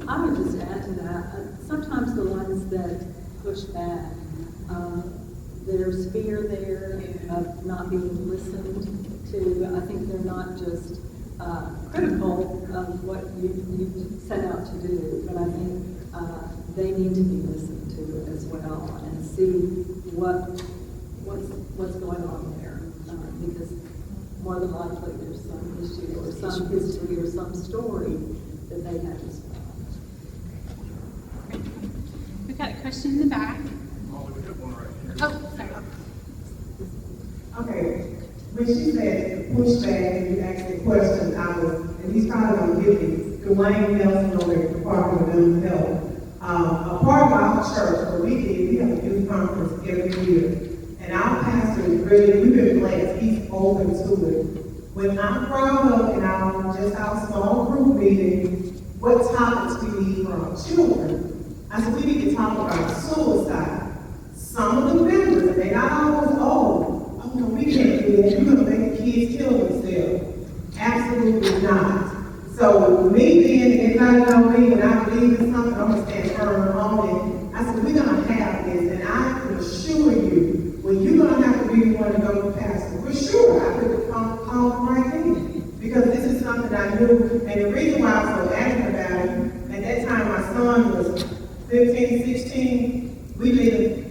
I would just add to that, sometimes the ones that push back, there's fear there of not being listened to. I think they're not just critical of what you set out to do, but I think they need to be listened to as well and see what's going on there, because more than likely there's some issue or some history or some story that they have as well.
We've got a question in the back. Oh, sorry.
Okay, when she said pushback and you asked the question, and he's probably going to give me, Dwayne Nelson over at the Department of Mental Health. A part of our church, what we have a youth conference every year. And our pastor is really, we've been blessed, he's open to it. When I brought up in our small group meeting, what topics we need for our children, I said we need to talk about suicide. Some of the members, and they're not always old, oh no, we can't do that, you're going to make the kids kill themselves. Absolutely not. So me being, anybody know me, when I believe in something, I'm going to stand firm on it. I said, we're going to have this, and I can assure you, well, you're going to have to be the one to go to the pastor. For sure, I could call right then, because this is something I knew, and the reason why I was so adamant about it, at that time my son was 15, 16, we did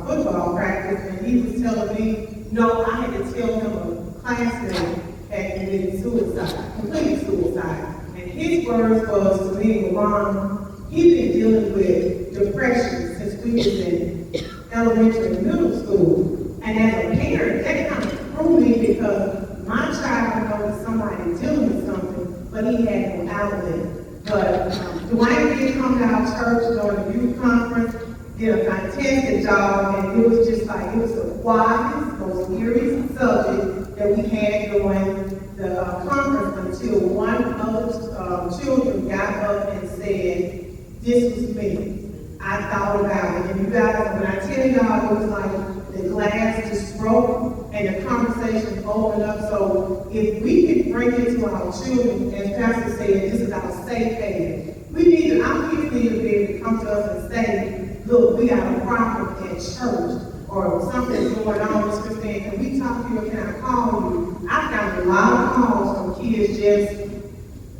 football practice, and he was telling me, no, I had to tell him a classmate had committed suicide, completed suicide. And his words was to me, Mom, he's been dealing with depression since we was in elementary and middle school. And as a parent, that kind of threw me because my child knows somebody dealing with something, but he had no outlet. But Dwayne did come to our church during the youth conference, did a fantastic job, and it was just like, it was the quietest, most serious subject that we had during the conference until one of the children got up and said, this was me. I thought about it. And you guys, when I tell y'all, it was like the glass just broke and the conversation opened up. So if we can bring it to our children, as Pastor said, this is our safe haven. We need to, our kids need to be able to come to us and say, look, we got a problem at church, or something's going on, Miss Christine, can we talk to you, can I call you? I found a lot of calls from kids just,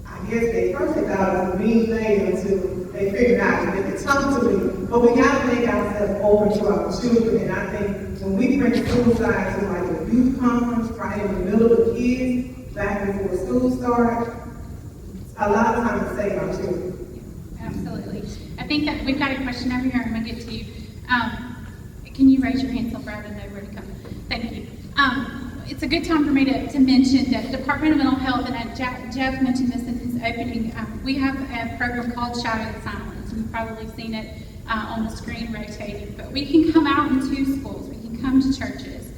I guess they thought it was a mean thing until they figured out that they could talk to me. But we gotta make ourselves open to our children, and I think when we bring suicide to like a youth conference, right in the middle of the kids, back before school starts, a lot of times to save our children.
Absolutely. I think that we've got a question over here. I'm going to get to you. Can you raise your hand so Brad will know where to come? Thank you. It's a good time for me to mention that the Department of Mental Health, and Jeff mentioned this in his opening, we have a program called Shadow the Silence. You've probably seen it on the screen rotating. But we can come out into schools. We can come to churches.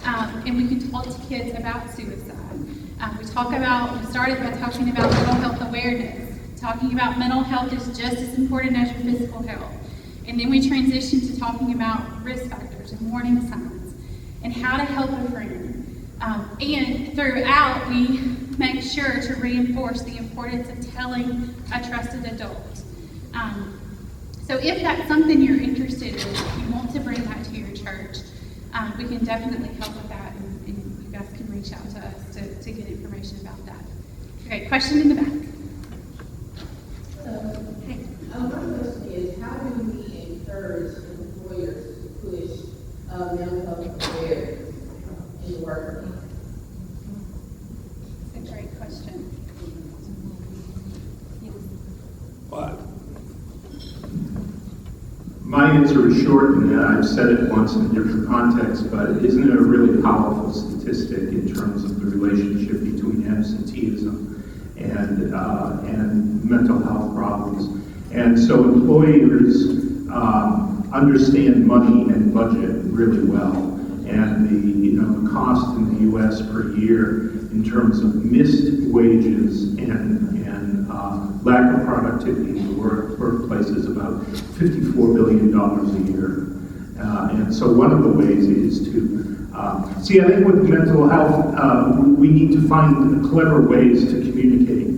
And we can talk to kids about suicide. We started by talking about mental health awareness. Talking about mental health is just as important as your physical health. And then we transition to talking about risk factors and warning signs and how to help a friend. And throughout, we make sure to reinforce the importance of telling a trusted adult. So if that's something you're interested in, if you want to bring that to your church, we can definitely help with that, and you guys can reach out to us to get information about that. Okay, question in the back. Hey.
My question is, how do we encourage employers to push mental health awareness in the workplace?
That's a great question.
My answer is short in that I've said it once in a different context, but isn't it a really powerful statistic in terms of the relationship between absenteeism and mental health problems? And so employers understand money and budget really well, and the cost in the U.S. per year in terms of missed wages and lack of productivity in the workplace is about $54 billion a year. And so one of the ways is to, I think with mental health, we need to find clever ways to communicate.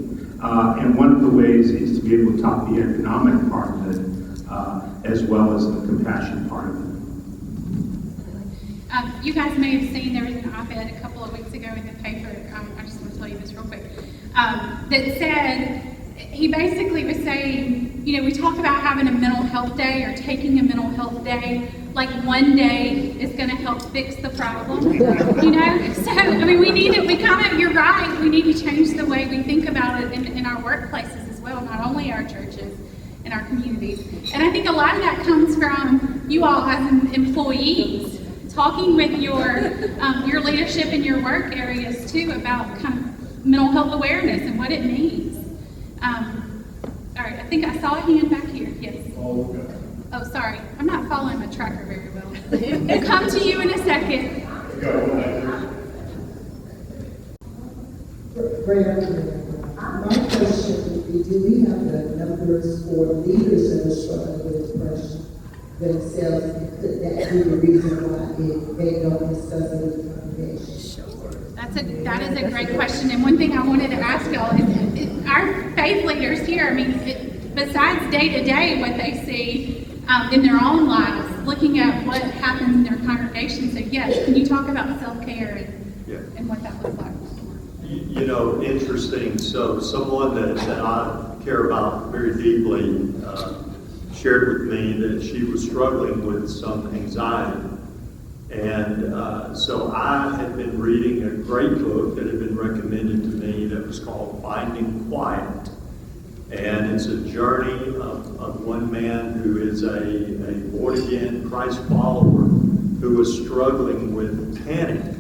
And one of the ways is to be able to talk the economic part of it, as well as the compassion part of it.
You guys may have seen there was an op-ed a couple of weeks ago in the paper. I just want to tell you this real quick. That said, he basically was saying, we talk about having a mental health day or taking a mental health day, like one day is going to help fix the problem. So, you're right, we need to change the way we think about it in our workplaces as well, not only our churches and our communities. And I think a lot of that comes from you all as employees, talking with your leadership in your work areas too about kind of mental health awareness and what it means. All right, I think I saw a hand back here. Yes. Oh, sorry. I'm not following my tracker very well. We'll come to you in a second.
Great idea. My question would be, do we have the numbers for leaders that are struggling with depression themselves, and could that be the reason why they don't necessarily the congregation?
Sure. That is a great question. And one thing I wanted to ask y'all is our faith leaders here, besides day to day what they see in their own lives, looking at what happens in their congregation. So yes, can you talk about self-care and what that looks like?
Interesting. So someone that I care about very deeply shared with me that she was struggling with some anxiety. And so I had been reading a great book that had been recommended to me that was called Finding Quiet. And it's a journey of one man who is a born-again Christ follower who was struggling with panic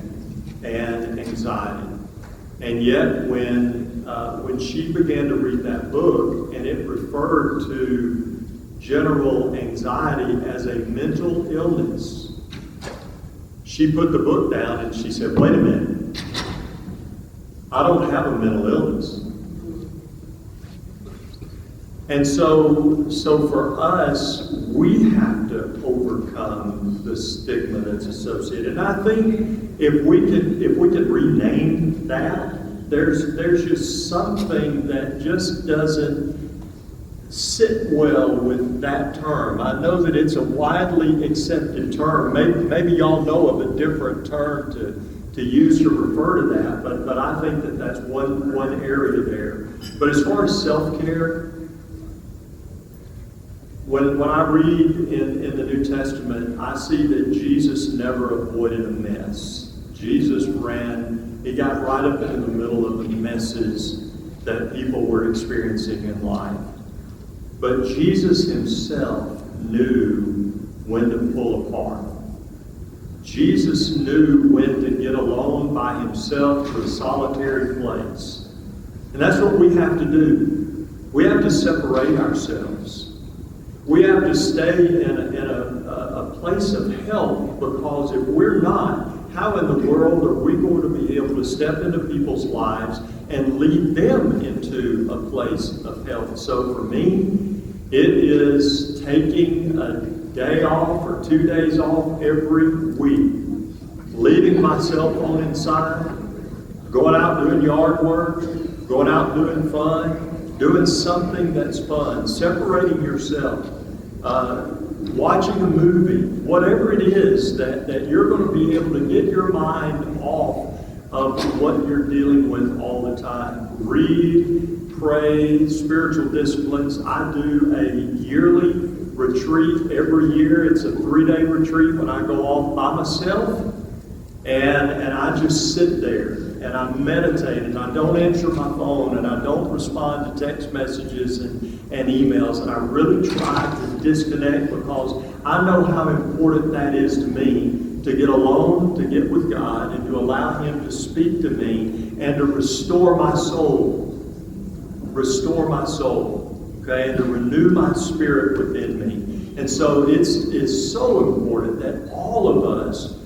and anxiety. And yet when she began to read that book, and it referred to general anxiety as a mental illness, she put the book down and she said, wait a minute, I don't have a mental illness. And so for us, we have to overcome the stigma that's associated. And I think if we could rename that, there's just something that just doesn't sit well with that term. I know that it's a widely accepted term. Maybe y'all know of a different term to use to refer to that, but I think that that's one area there. But as far as self-care, when I read in the New Testament, I see that Jesus never avoided a mess. Jesus he got right up into the middle of the messes that people were experiencing in life. But Jesus himself knew when to pull apart. Jesus knew when to get alone by himself to a solitary place. And that's what we have to do. We have to separate ourselves. We have to stay in a place of help, because if we're not, how in the world are we going to be able to step into people's lives and lead them into a place of health? So for me, It is taking a day off or 2 days off every week, leaving my cell phone inside, going out doing yard work, going out doing fun, doing something that's fun, separating yourself, watching a movie, whatever it is that you're going to be able to get your mind off of what you're dealing with all the time. Read, pray, spiritual disciplines. I do a yearly retreat every year. It's a 3-day retreat when I go off by myself, and I just sit there and I meditate, and I don't answer my phone, and I don't respond to text messages and emails, and I really try to disconnect, because I know how important that is to me, to get alone, to get with God, and to allow Him to speak to me and to restore my soul. Restore my soul, okay, and to renew my spirit within me. And so it's so important that all of us,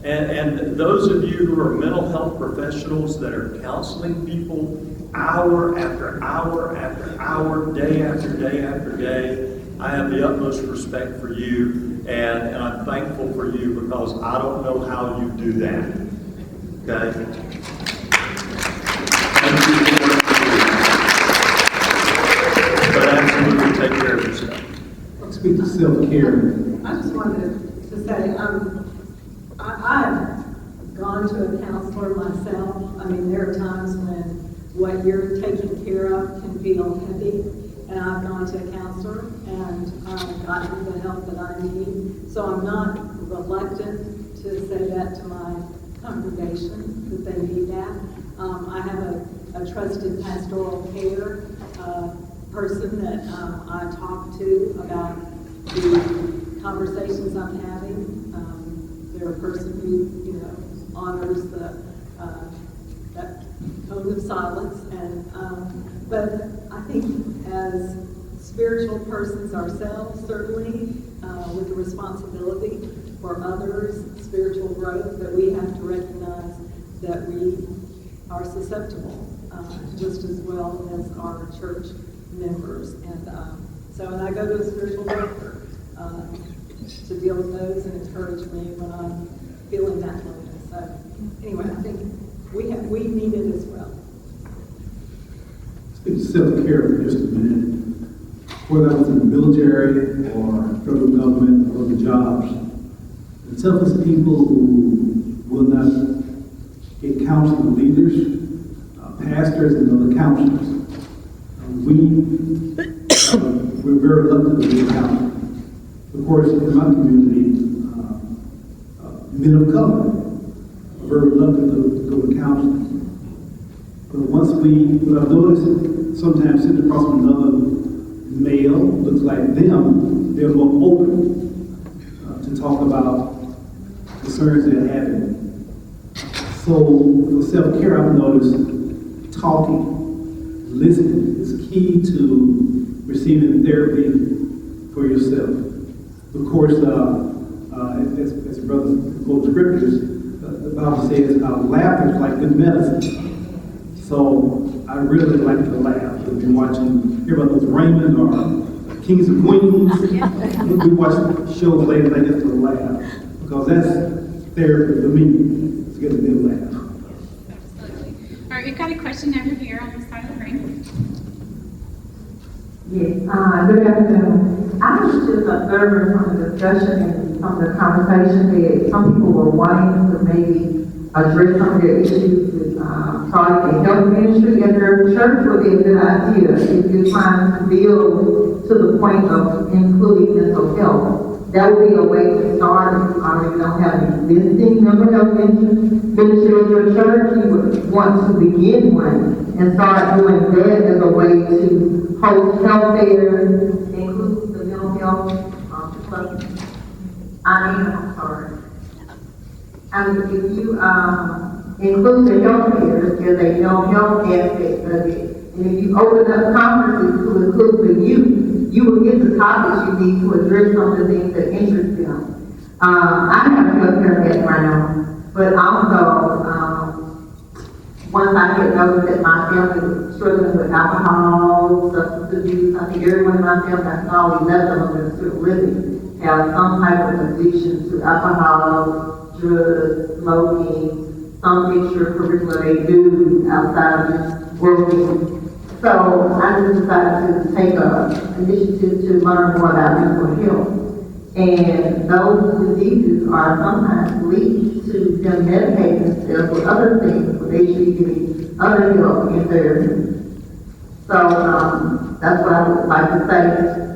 and those of you who are mental health professionals that are counseling people hour after hour after hour, day after day after day, I have the utmost respect for you, and I'm thankful for you, because I don't know how you do that. Okay? Thank you for what you do. But absolutely take care of yourself.
Let's speak to self-care.
I just wanted to say, I've gone to a counselor myself. I mean, there are times when what you're taking care of can feel heavy, and I've gone to a counselor and gotten the help that I need. So I'm not reluctant to say that to my congregation, that they need that. I have a trusted pastoral care person that I talk to about the conversations I'm having. They're a person who, honors that code of silence, and but I think as spiritual persons ourselves, certainly with the responsibility for others' spiritual growth, that we have to recognize that we are susceptible just as well as our church members, and I go to a spiritual doctor to deal with those and encourage me when I'm feeling that loneliness. So anyway, I think we need it as well.
Speak to self-care for just a minute. Whether I was in the military or federal government or the jobs, the toughest people who will not get counseling leaders, pastors, and other counselors. We're very reluctant to be counseled. Of course, in my community, men of color are very reluctant to go to counseling. But what I've noticed, sometimes sitting across from another male looks like them, they're more open to talk about concerns they're having. So for self-care, I've noticed talking, listening is key to receiving therapy for yourself. Of course, as brothers quote scriptures, the Bible says laughter is like good medicine. So I really like to laugh. We've been hear about those Raymond or Kings and Queens. We watch shows later, I get to laugh, because that's therapy for me. It's getting a good laugh.
Absolutely. All right, we've got a question over here on this side of the ring.
Yes, good afternoon. I was just observing from the discussion and from the conversation that some people were wanting to maybe address some of their issues with starting a health ministry at their church would be a good idea if you're trying to build to the point of including mental health. That would be a way to start. If you already don't have an existing mental health ministry at your church, you would want to begin one and start doing that as a way to host health fairs, include the mental health. If you include the health fairs, there's a mental health aspect of it. And if you open up conferences to include the youth, you will get the topics you need to address some of the things that interest them. I have a healthcare background, but also once I had noticed that my family was struggling with alcohol, stuff substance abuse. I think everyone in my family, I think all 11 of them that are still living, have some type of addiction to alcohol, drugs, smoking, some extracurricular they do outside of just working. So I just decided to take an initiative to learn more about mental health. And those diseases are sometimes lead to them medicating themselves with other things, but they should be getting other help and therapy. So that's what I would like to say.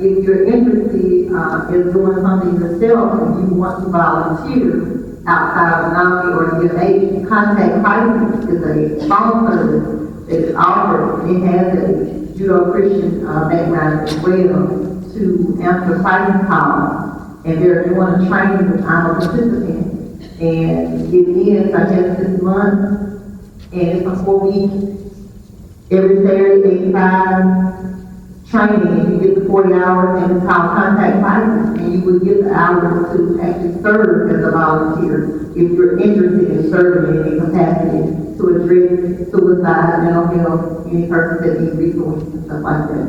If you're interested in doing something yourself and you want to volunteer outside of NAMI or your age, contact Crisis is a phone service that is offered. It has a Judo-Christian background as well to answer crisis calls. And they're doing a training with our participants. And it ends, I guess, this month. And it's a 4-week, every Saturday, 8-5 training. And you get the 40 hours and it's called Contact Crisis. And you would get the hours to actually serve as a volunteer if you're interested in serving in any capacity to address suicide, mental health, any person that needs resources and stuff like that.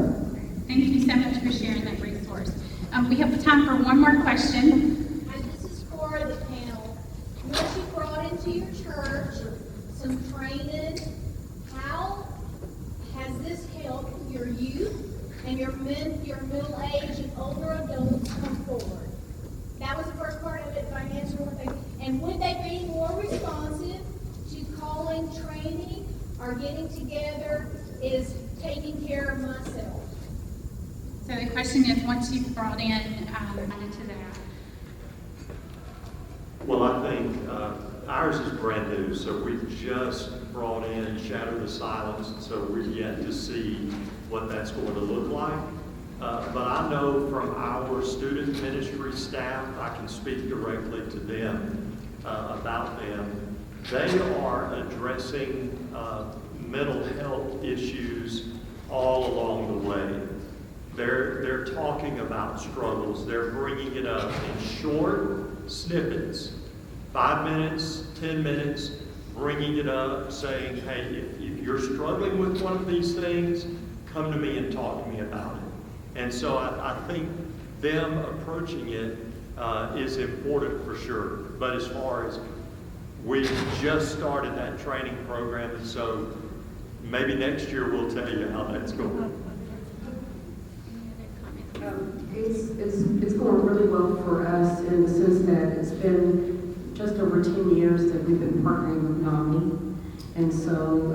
Thank you so much for sharing that resource. We have time for one more question.
And this is for the panel. Once you brought into your church some training, how has this helped your youth and your middle-aged and older adults come forward? That was the first part of it, financial thing. And would they be more responsive to calling, training, or getting together is taking care of myself?
So the question is, once you've brought in into that.
Well, I think ours is brand new, so we've just brought in Shatter the Silence, so we're yet to see what that's going to look like. But I know from our student ministry staff, I can speak directly to them about them. They are addressing mental health issues all along the way. They're talking about struggles. They're bringing it up in short snippets, 5 minutes, 10 minutes, bringing it up, saying, hey, if you're struggling with one of these things, come to me and talk to me about it. And so I think them approaching it is important for sure. But as far as we've just started that training program, and so maybe next year we'll tell you how that's going.
It's going really well for us in the sense that it's been just over 10 years that we've been partnering with NAMI. And so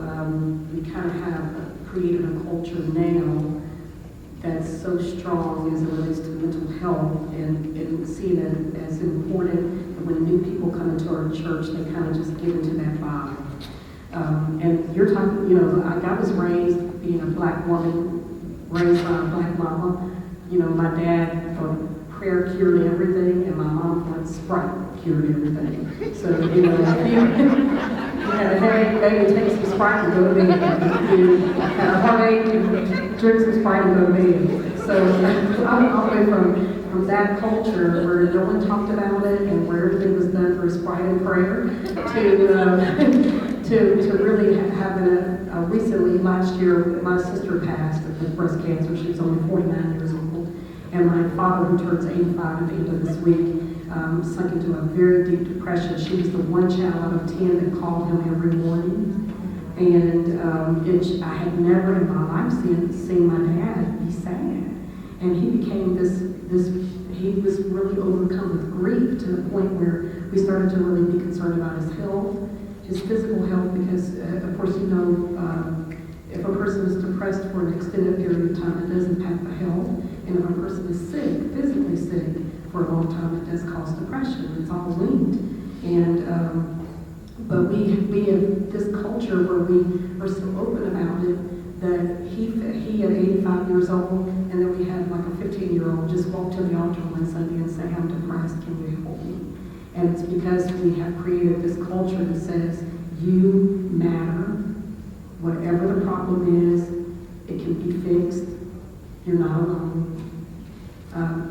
we kind of have created a culture now that's so strong as it relates to mental health and seen it as important that when new people come into our church, they kind of just get into that vibe. And you're talking, I was raised being a black woman, raised by a black mama. My dad thought prayer cured everything, and my mom thought Sprite cured everything. So, if you had a headache, maybe take some Sprite and go to bed. You had a heartache, drink some Sprite and go to bed. So, I'm all the way from that culture where no one talked about it and where everything was done for Sprite and prayer to really having recently, last year, my sister passed with breast cancer. She was only 49 years old. And my father, who turns 85 at the end of this week, sunk into a very deep depression. She was the one child out of 10 that called him every morning. And I had never in my life seen my dad be sad. And he became he was really overcome with grief to the point where we started to really be concerned about his health, his physical health, because of course, if a person is depressed for an extended period of time, it does impact the health. And if a person is sick, physically sick, for a long time, it does cause depression. It's all linked. And but we have this culture where we are so open about it that he at 85 years old, and then we had like a 15-year-old just walk to the altar one Sunday and say, I'm depressed, can you help me? And it's because we have created this culture that says, you matter. Whatever the problem is, it can be fixed. You're not alone.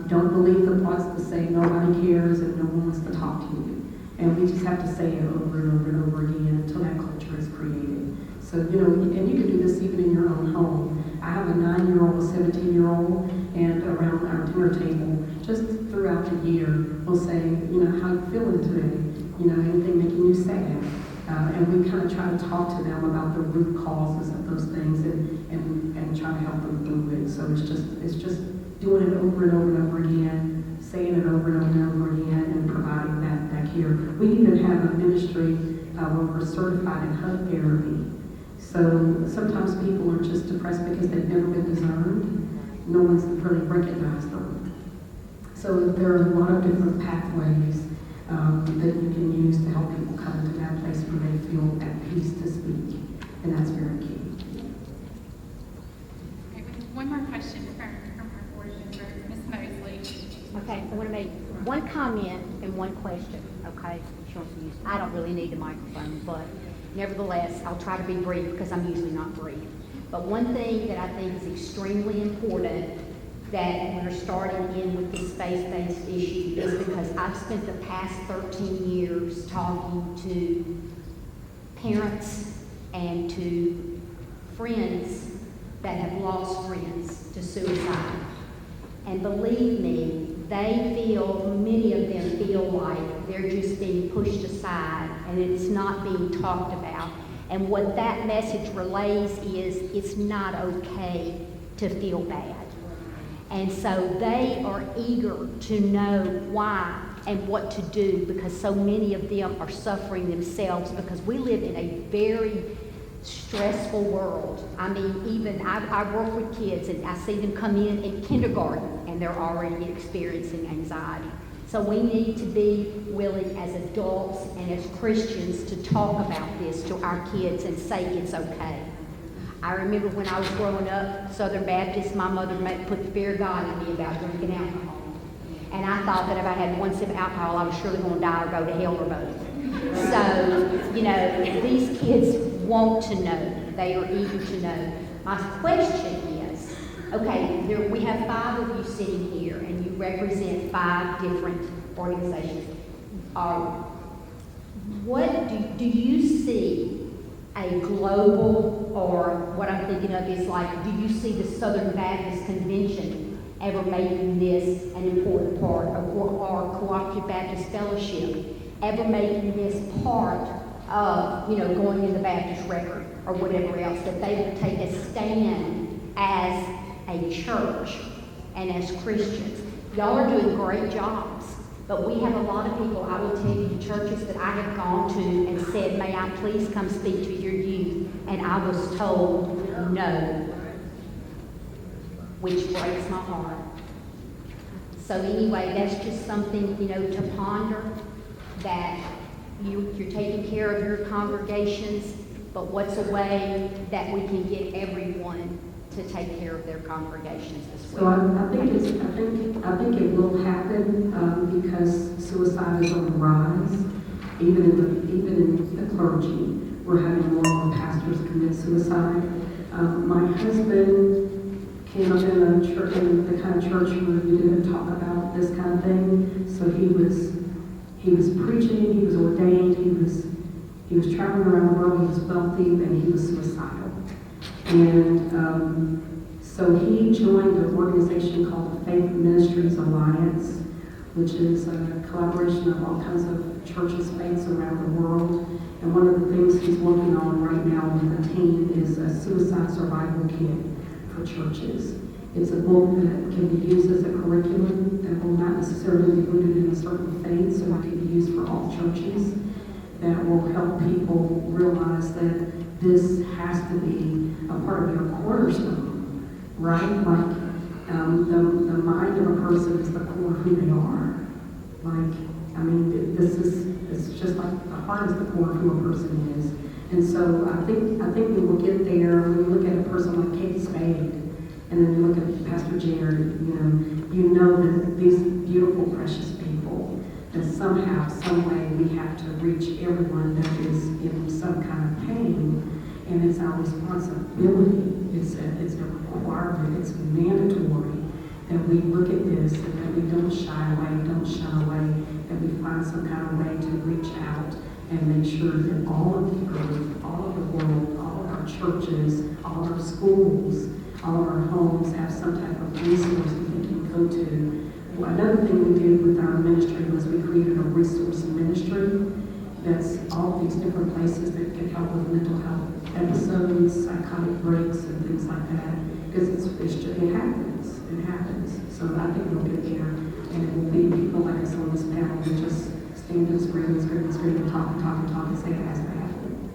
Don't believe the plots that say nobody cares and no one wants to talk to you. And we just have to say it over and over and over again until that culture is created. So, and you can do this even in your own home. I have a 9-year-old, a 17-year-old, and around our dinner table, just throughout the year, we'll say, you know, how you feeling today? You know, anything making you sad? And we kind of try to talk to them about the root causes of those things and try to help them through it. So it's just doing it over and over and over again, saying it over and over and over again, and providing that care. We even have a ministry where we're certified in hug therapy. So sometimes people are just depressed because they've never been discerned. No one's really recognized them. So there are a lot of different pathways that you can use to help people come to that place where they feel at peace to speak. And that's very key.
Okay, we have one more question from our board member, Ms. Mosley.
Okay, I want to make one comment and one question, okay? I don't really need a microphone, but nevertheless, I'll try to be brief because I'm usually not brief. But one thing that I think is extremely important that we're starting in with this faith-based issue is because I've spent the past 13 years talking to parents and to friends that have lost friends to suicide. And believe me, many of them feel like they're just being pushed aside and it's not being talked about. And what that message relays is it's not okay to feel bad. And so they are eager to know why and what to do because so many of them are suffering themselves because we live in a very stressful world. I mean, even I work with kids and I see them come in kindergarten and they're already experiencing anxiety. So we need to be willing as adults and as Christians to talk about this to our kids and say it's okay. I remember when I was growing up, Southern Baptist, my mother put the fear of God in me about drinking alcohol. And I thought that if I had one sip of alcohol, I was surely going to die or go to hell or both. So, you know, these kids want to know. They are eager to know. My question is, okay, we have 5 of you sitting here, and you represent 5 different organizations. What do you see a global, or what I'm thinking of is like, do you see the Southern Baptist Convention ever making this an important part, or Cooperative Baptist Fellowship ever making this part of, you know, going in the Baptist record or whatever else, that they will take a stand as a church and as Christians? Y'all are doing great jobs. But we have a lot of people, I will tell you, the churches that I have gone to and said, may I please come speak to your youth? And I was told no, which breaks my heart. So anyway, that's just something, you know, to ponder, that you're taking care of your congregations, but what's a way that we can get everyone to take care of their congregations as well?
So I think it will happen because suicide is on the rise. Even in the clergy, we're having more and more pastors commit suicide. My husband came up in a church, in the kind of church where you didn't talk about this kind of thing. So he was preaching, he was ordained, he was traveling around the world, he was wealthy, and he was suicidal. And so he joined an organization called the Faith Ministries Alliance, which is a collaboration of all kinds of churches, faiths around the world. And one of the things he's working on right now with the team is a suicide survival kit for churches. It's a book that can be used as a curriculum that will not necessarily be rooted in a certain faith, so it can be used for all churches, that will help people realize that this has to be a part of your cornerstone, right? Like the mind of a person is the core of who they are. Like, I mean, it's just like the heart is the core of who a person is. And so I think we will get there when you look at a person like Kate Spade, and then you look at Pastor Jared, you know that these beautiful, precious people, that somehow, some way, we have to reach everyone that is in some kind of pain. And it's our responsibility, it's a requirement, it's mandatory that we look at this and that we don't shy away, don't shun away, that we find some kind of way to reach out and make sure that all of the earth, all of the world, all of our churches, all of our schools all of our homes have some type of resource that they can go to. Well, another thing we did with our ministry was we created a resource ministry that's all these different places that can help with mental health episodes, psychotic breaks, and things like that. Because it happens. So I think we'll get there, and it will be people like us on this panel that just stand and scream and talk and say it has to happen.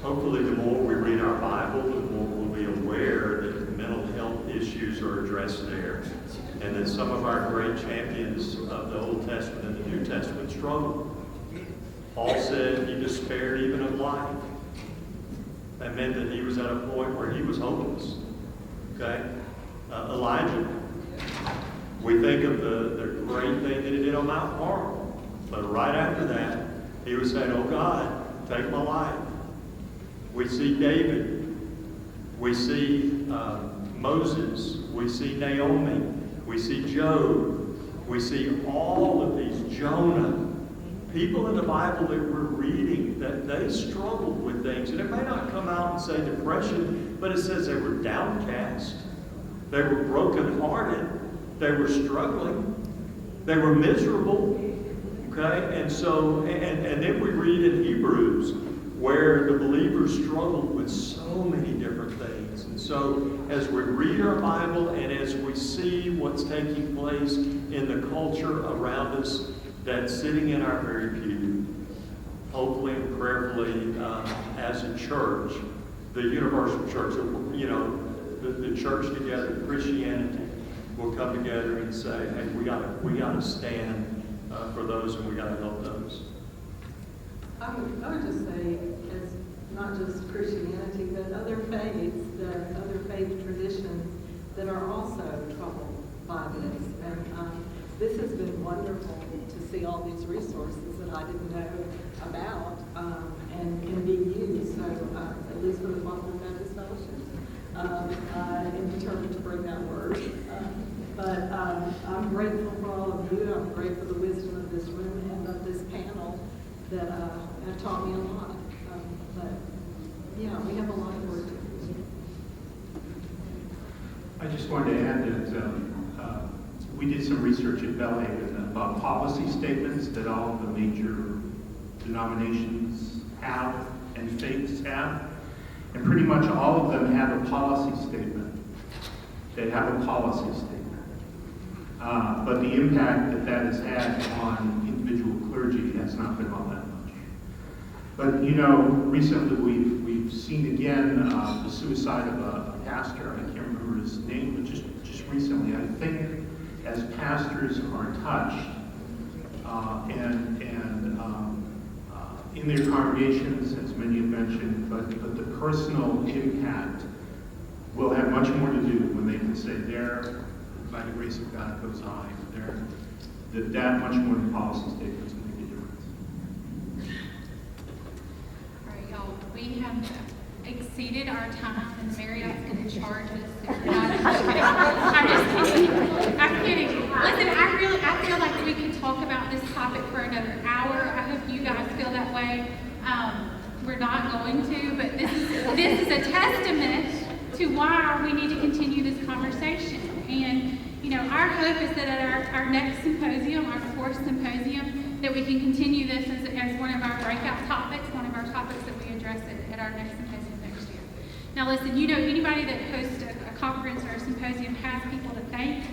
Hopefully, the more we read our Bible, the more we'll be aware that mental health issues are addressed there, and that some of our great champions of the Old Testament and the New Testament struggled. Paul said he despaired even of life. That meant that he was at a point where he was hopeless. Okay? Elijah. We think of the great thing that he did on Mount Carmel. But right after that, he was saying, "Oh God, take my life." We see David. We see Moses. We see Naomi. We see Job. We see all of these, Jonah. People in the Bible that we're reading, that they struggled with things. And it may not come out and say depression, but it says they were downcast. They were brokenhearted. They were struggling. They were miserable. Okay? And so, and then we read in Hebrews where the believers struggled with so many different things. And so, as we read our Bible and as we see what's taking place in the culture around us, that's sitting in our very pew, hopefully and prayerfully, as a church, the universal church, the church together, Christianity, will come together and say, "Hey, we gotta stand for those, and we gotta help those."
I would just say, as not just Christianity, but other faiths, other faith traditions that are also troubled by this, and this has been wonderful to see all these resources that I didn't know about and can be used. So, at least for the Boston Baptist Fellowship, I'm determined to bring that word. But I'm grateful for all of you. I'm grateful for the wisdom of this room and of this panel that have taught me a lot. But yeah, we have a lot of work to do.
I just wanted to add that we did some research at Belhaven about policy statements that all of the major denominations have and faiths have. And pretty much all of them have a policy statement. They have a policy statement. But the impact that has had on individual clergy has not been all that much. But, recently we've seen again the suicide of a pastor. I can't remember his name, but just recently. I think as pastors are touched and in their congregations, as many have mentioned, but the personal impact will have much more to do when they can say, "There, by the grace of God, goes I." That much more than policy statements will make a difference.
All right, y'all, we have exceeded our time, and Marriott's going to charge us. I'm just kidding. Listen, I feel like we could talk about this topic for another hour. I hope you guys feel that way. We're not going to, but this is a testament to why we need to continue this conversation. And our hope is that at our next symposium, our fourth symposium, that we can continue this as one of our breakout topics, one of our topics that we address at our next symposium next year. Now listen, anybody that hosts a conference or a symposium has people to thank,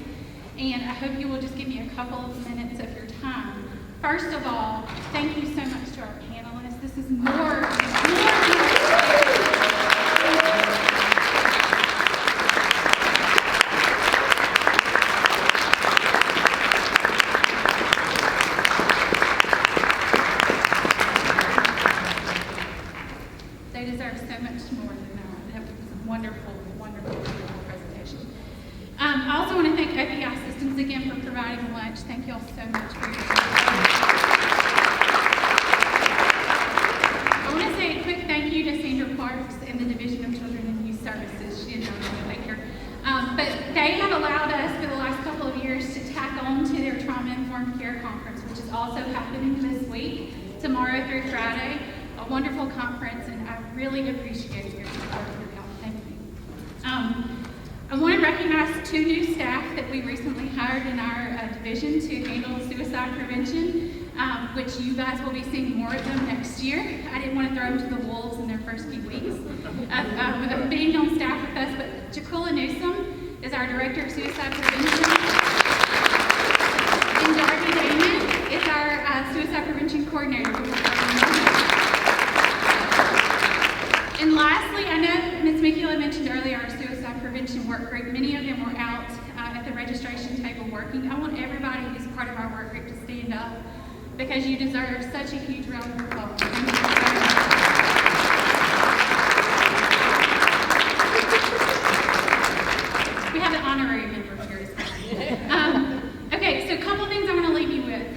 and I hope you will just give me a couple of minutes of your time. First of all, thank you so much to our panelists. This is more They deserve so much more than that. That was a wonderful, wonderful, beautiful presentation. I also want to thank OPI Systems again for providing lunch. Thank you all so much for your time. I want to say a quick thank you to Sandra Parks and the Division of Children and Youth Services. She didn't know me back here. But they have allowed us for the last couple of years to tack on to their Trauma-Informed Care Conference, which is also happening this week, tomorrow through Friday. A wonderful conference, and I really appreciate your support and your help. Thank you. I want to recognize 2 new staff that we recently hired in our division to handle suicide prevention, which you guys will be seeing more of them next year. I didn't want to throw them to the wolves in their first few weeks of being on staff with us, but Jaquilla Newsom is our Director of Suicide Prevention, and Darby Damon is our Suicide Prevention Coordinator. And lastly, I know Ms. Mikula mentioned earlier our suicide prevention work group. Many of them were out at the registration table working. I want everybody who's part of our work group to stand up because you deserve such a huge round of applause. Thank you very much. We have an honorary member here as well. Okay, so a couple things I want to leave you with.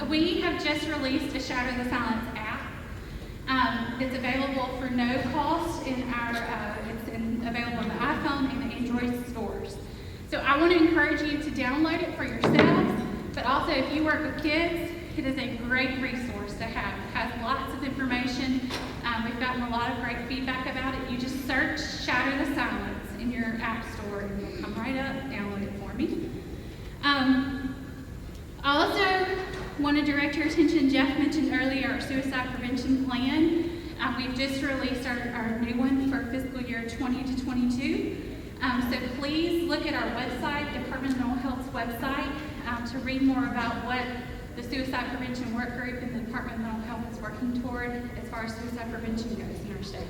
We have just released a Shadow the Silence app. It's available for no cost in our, available on the iPhone and the Android stores. So I want to encourage you to download it for yourselves, but also if you work with kids, it is a great resource to have. It has lots of information. We've gotten a lot of great feedback about it. You just search Shadow the Silence in your app store and it'll come right up. Download it for me. I also want to direct your attention, Jeff mentioned earlier our suicide prevention plan. We've just released our new one for fiscal year 20 to 22. So please look at our website, Department of Mental Health's website, to read more about what the Suicide Prevention Work Group and the Department of Mental Health is working toward as far as suicide prevention goes in our state.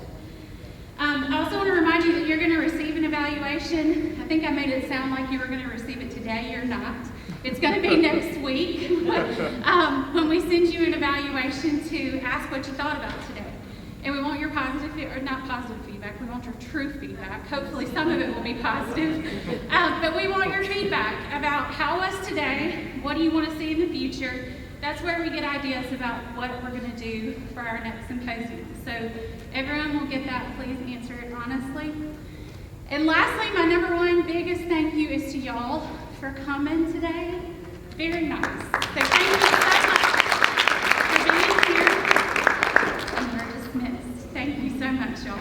I also want to remind you that you're going to receive an evaluation. I think I made it sound like you were going to receive it today. You're not. It's going to be next week when we send you an evaluation to ask what you thought about today. And we want your positive, or not positive feedback, we want your true feedback. Hopefully some of it will be positive. But we want your feedback about how was today, what do you want to see in the future. That's where we get ideas about what we're going to do for our next symposium. So everyone will get that. Please answer it honestly. And lastly, my number one biggest thank you is to y'all for coming today. Very nice. So thank you so much for being here. And we're dismissed. Thank you so much, y'all.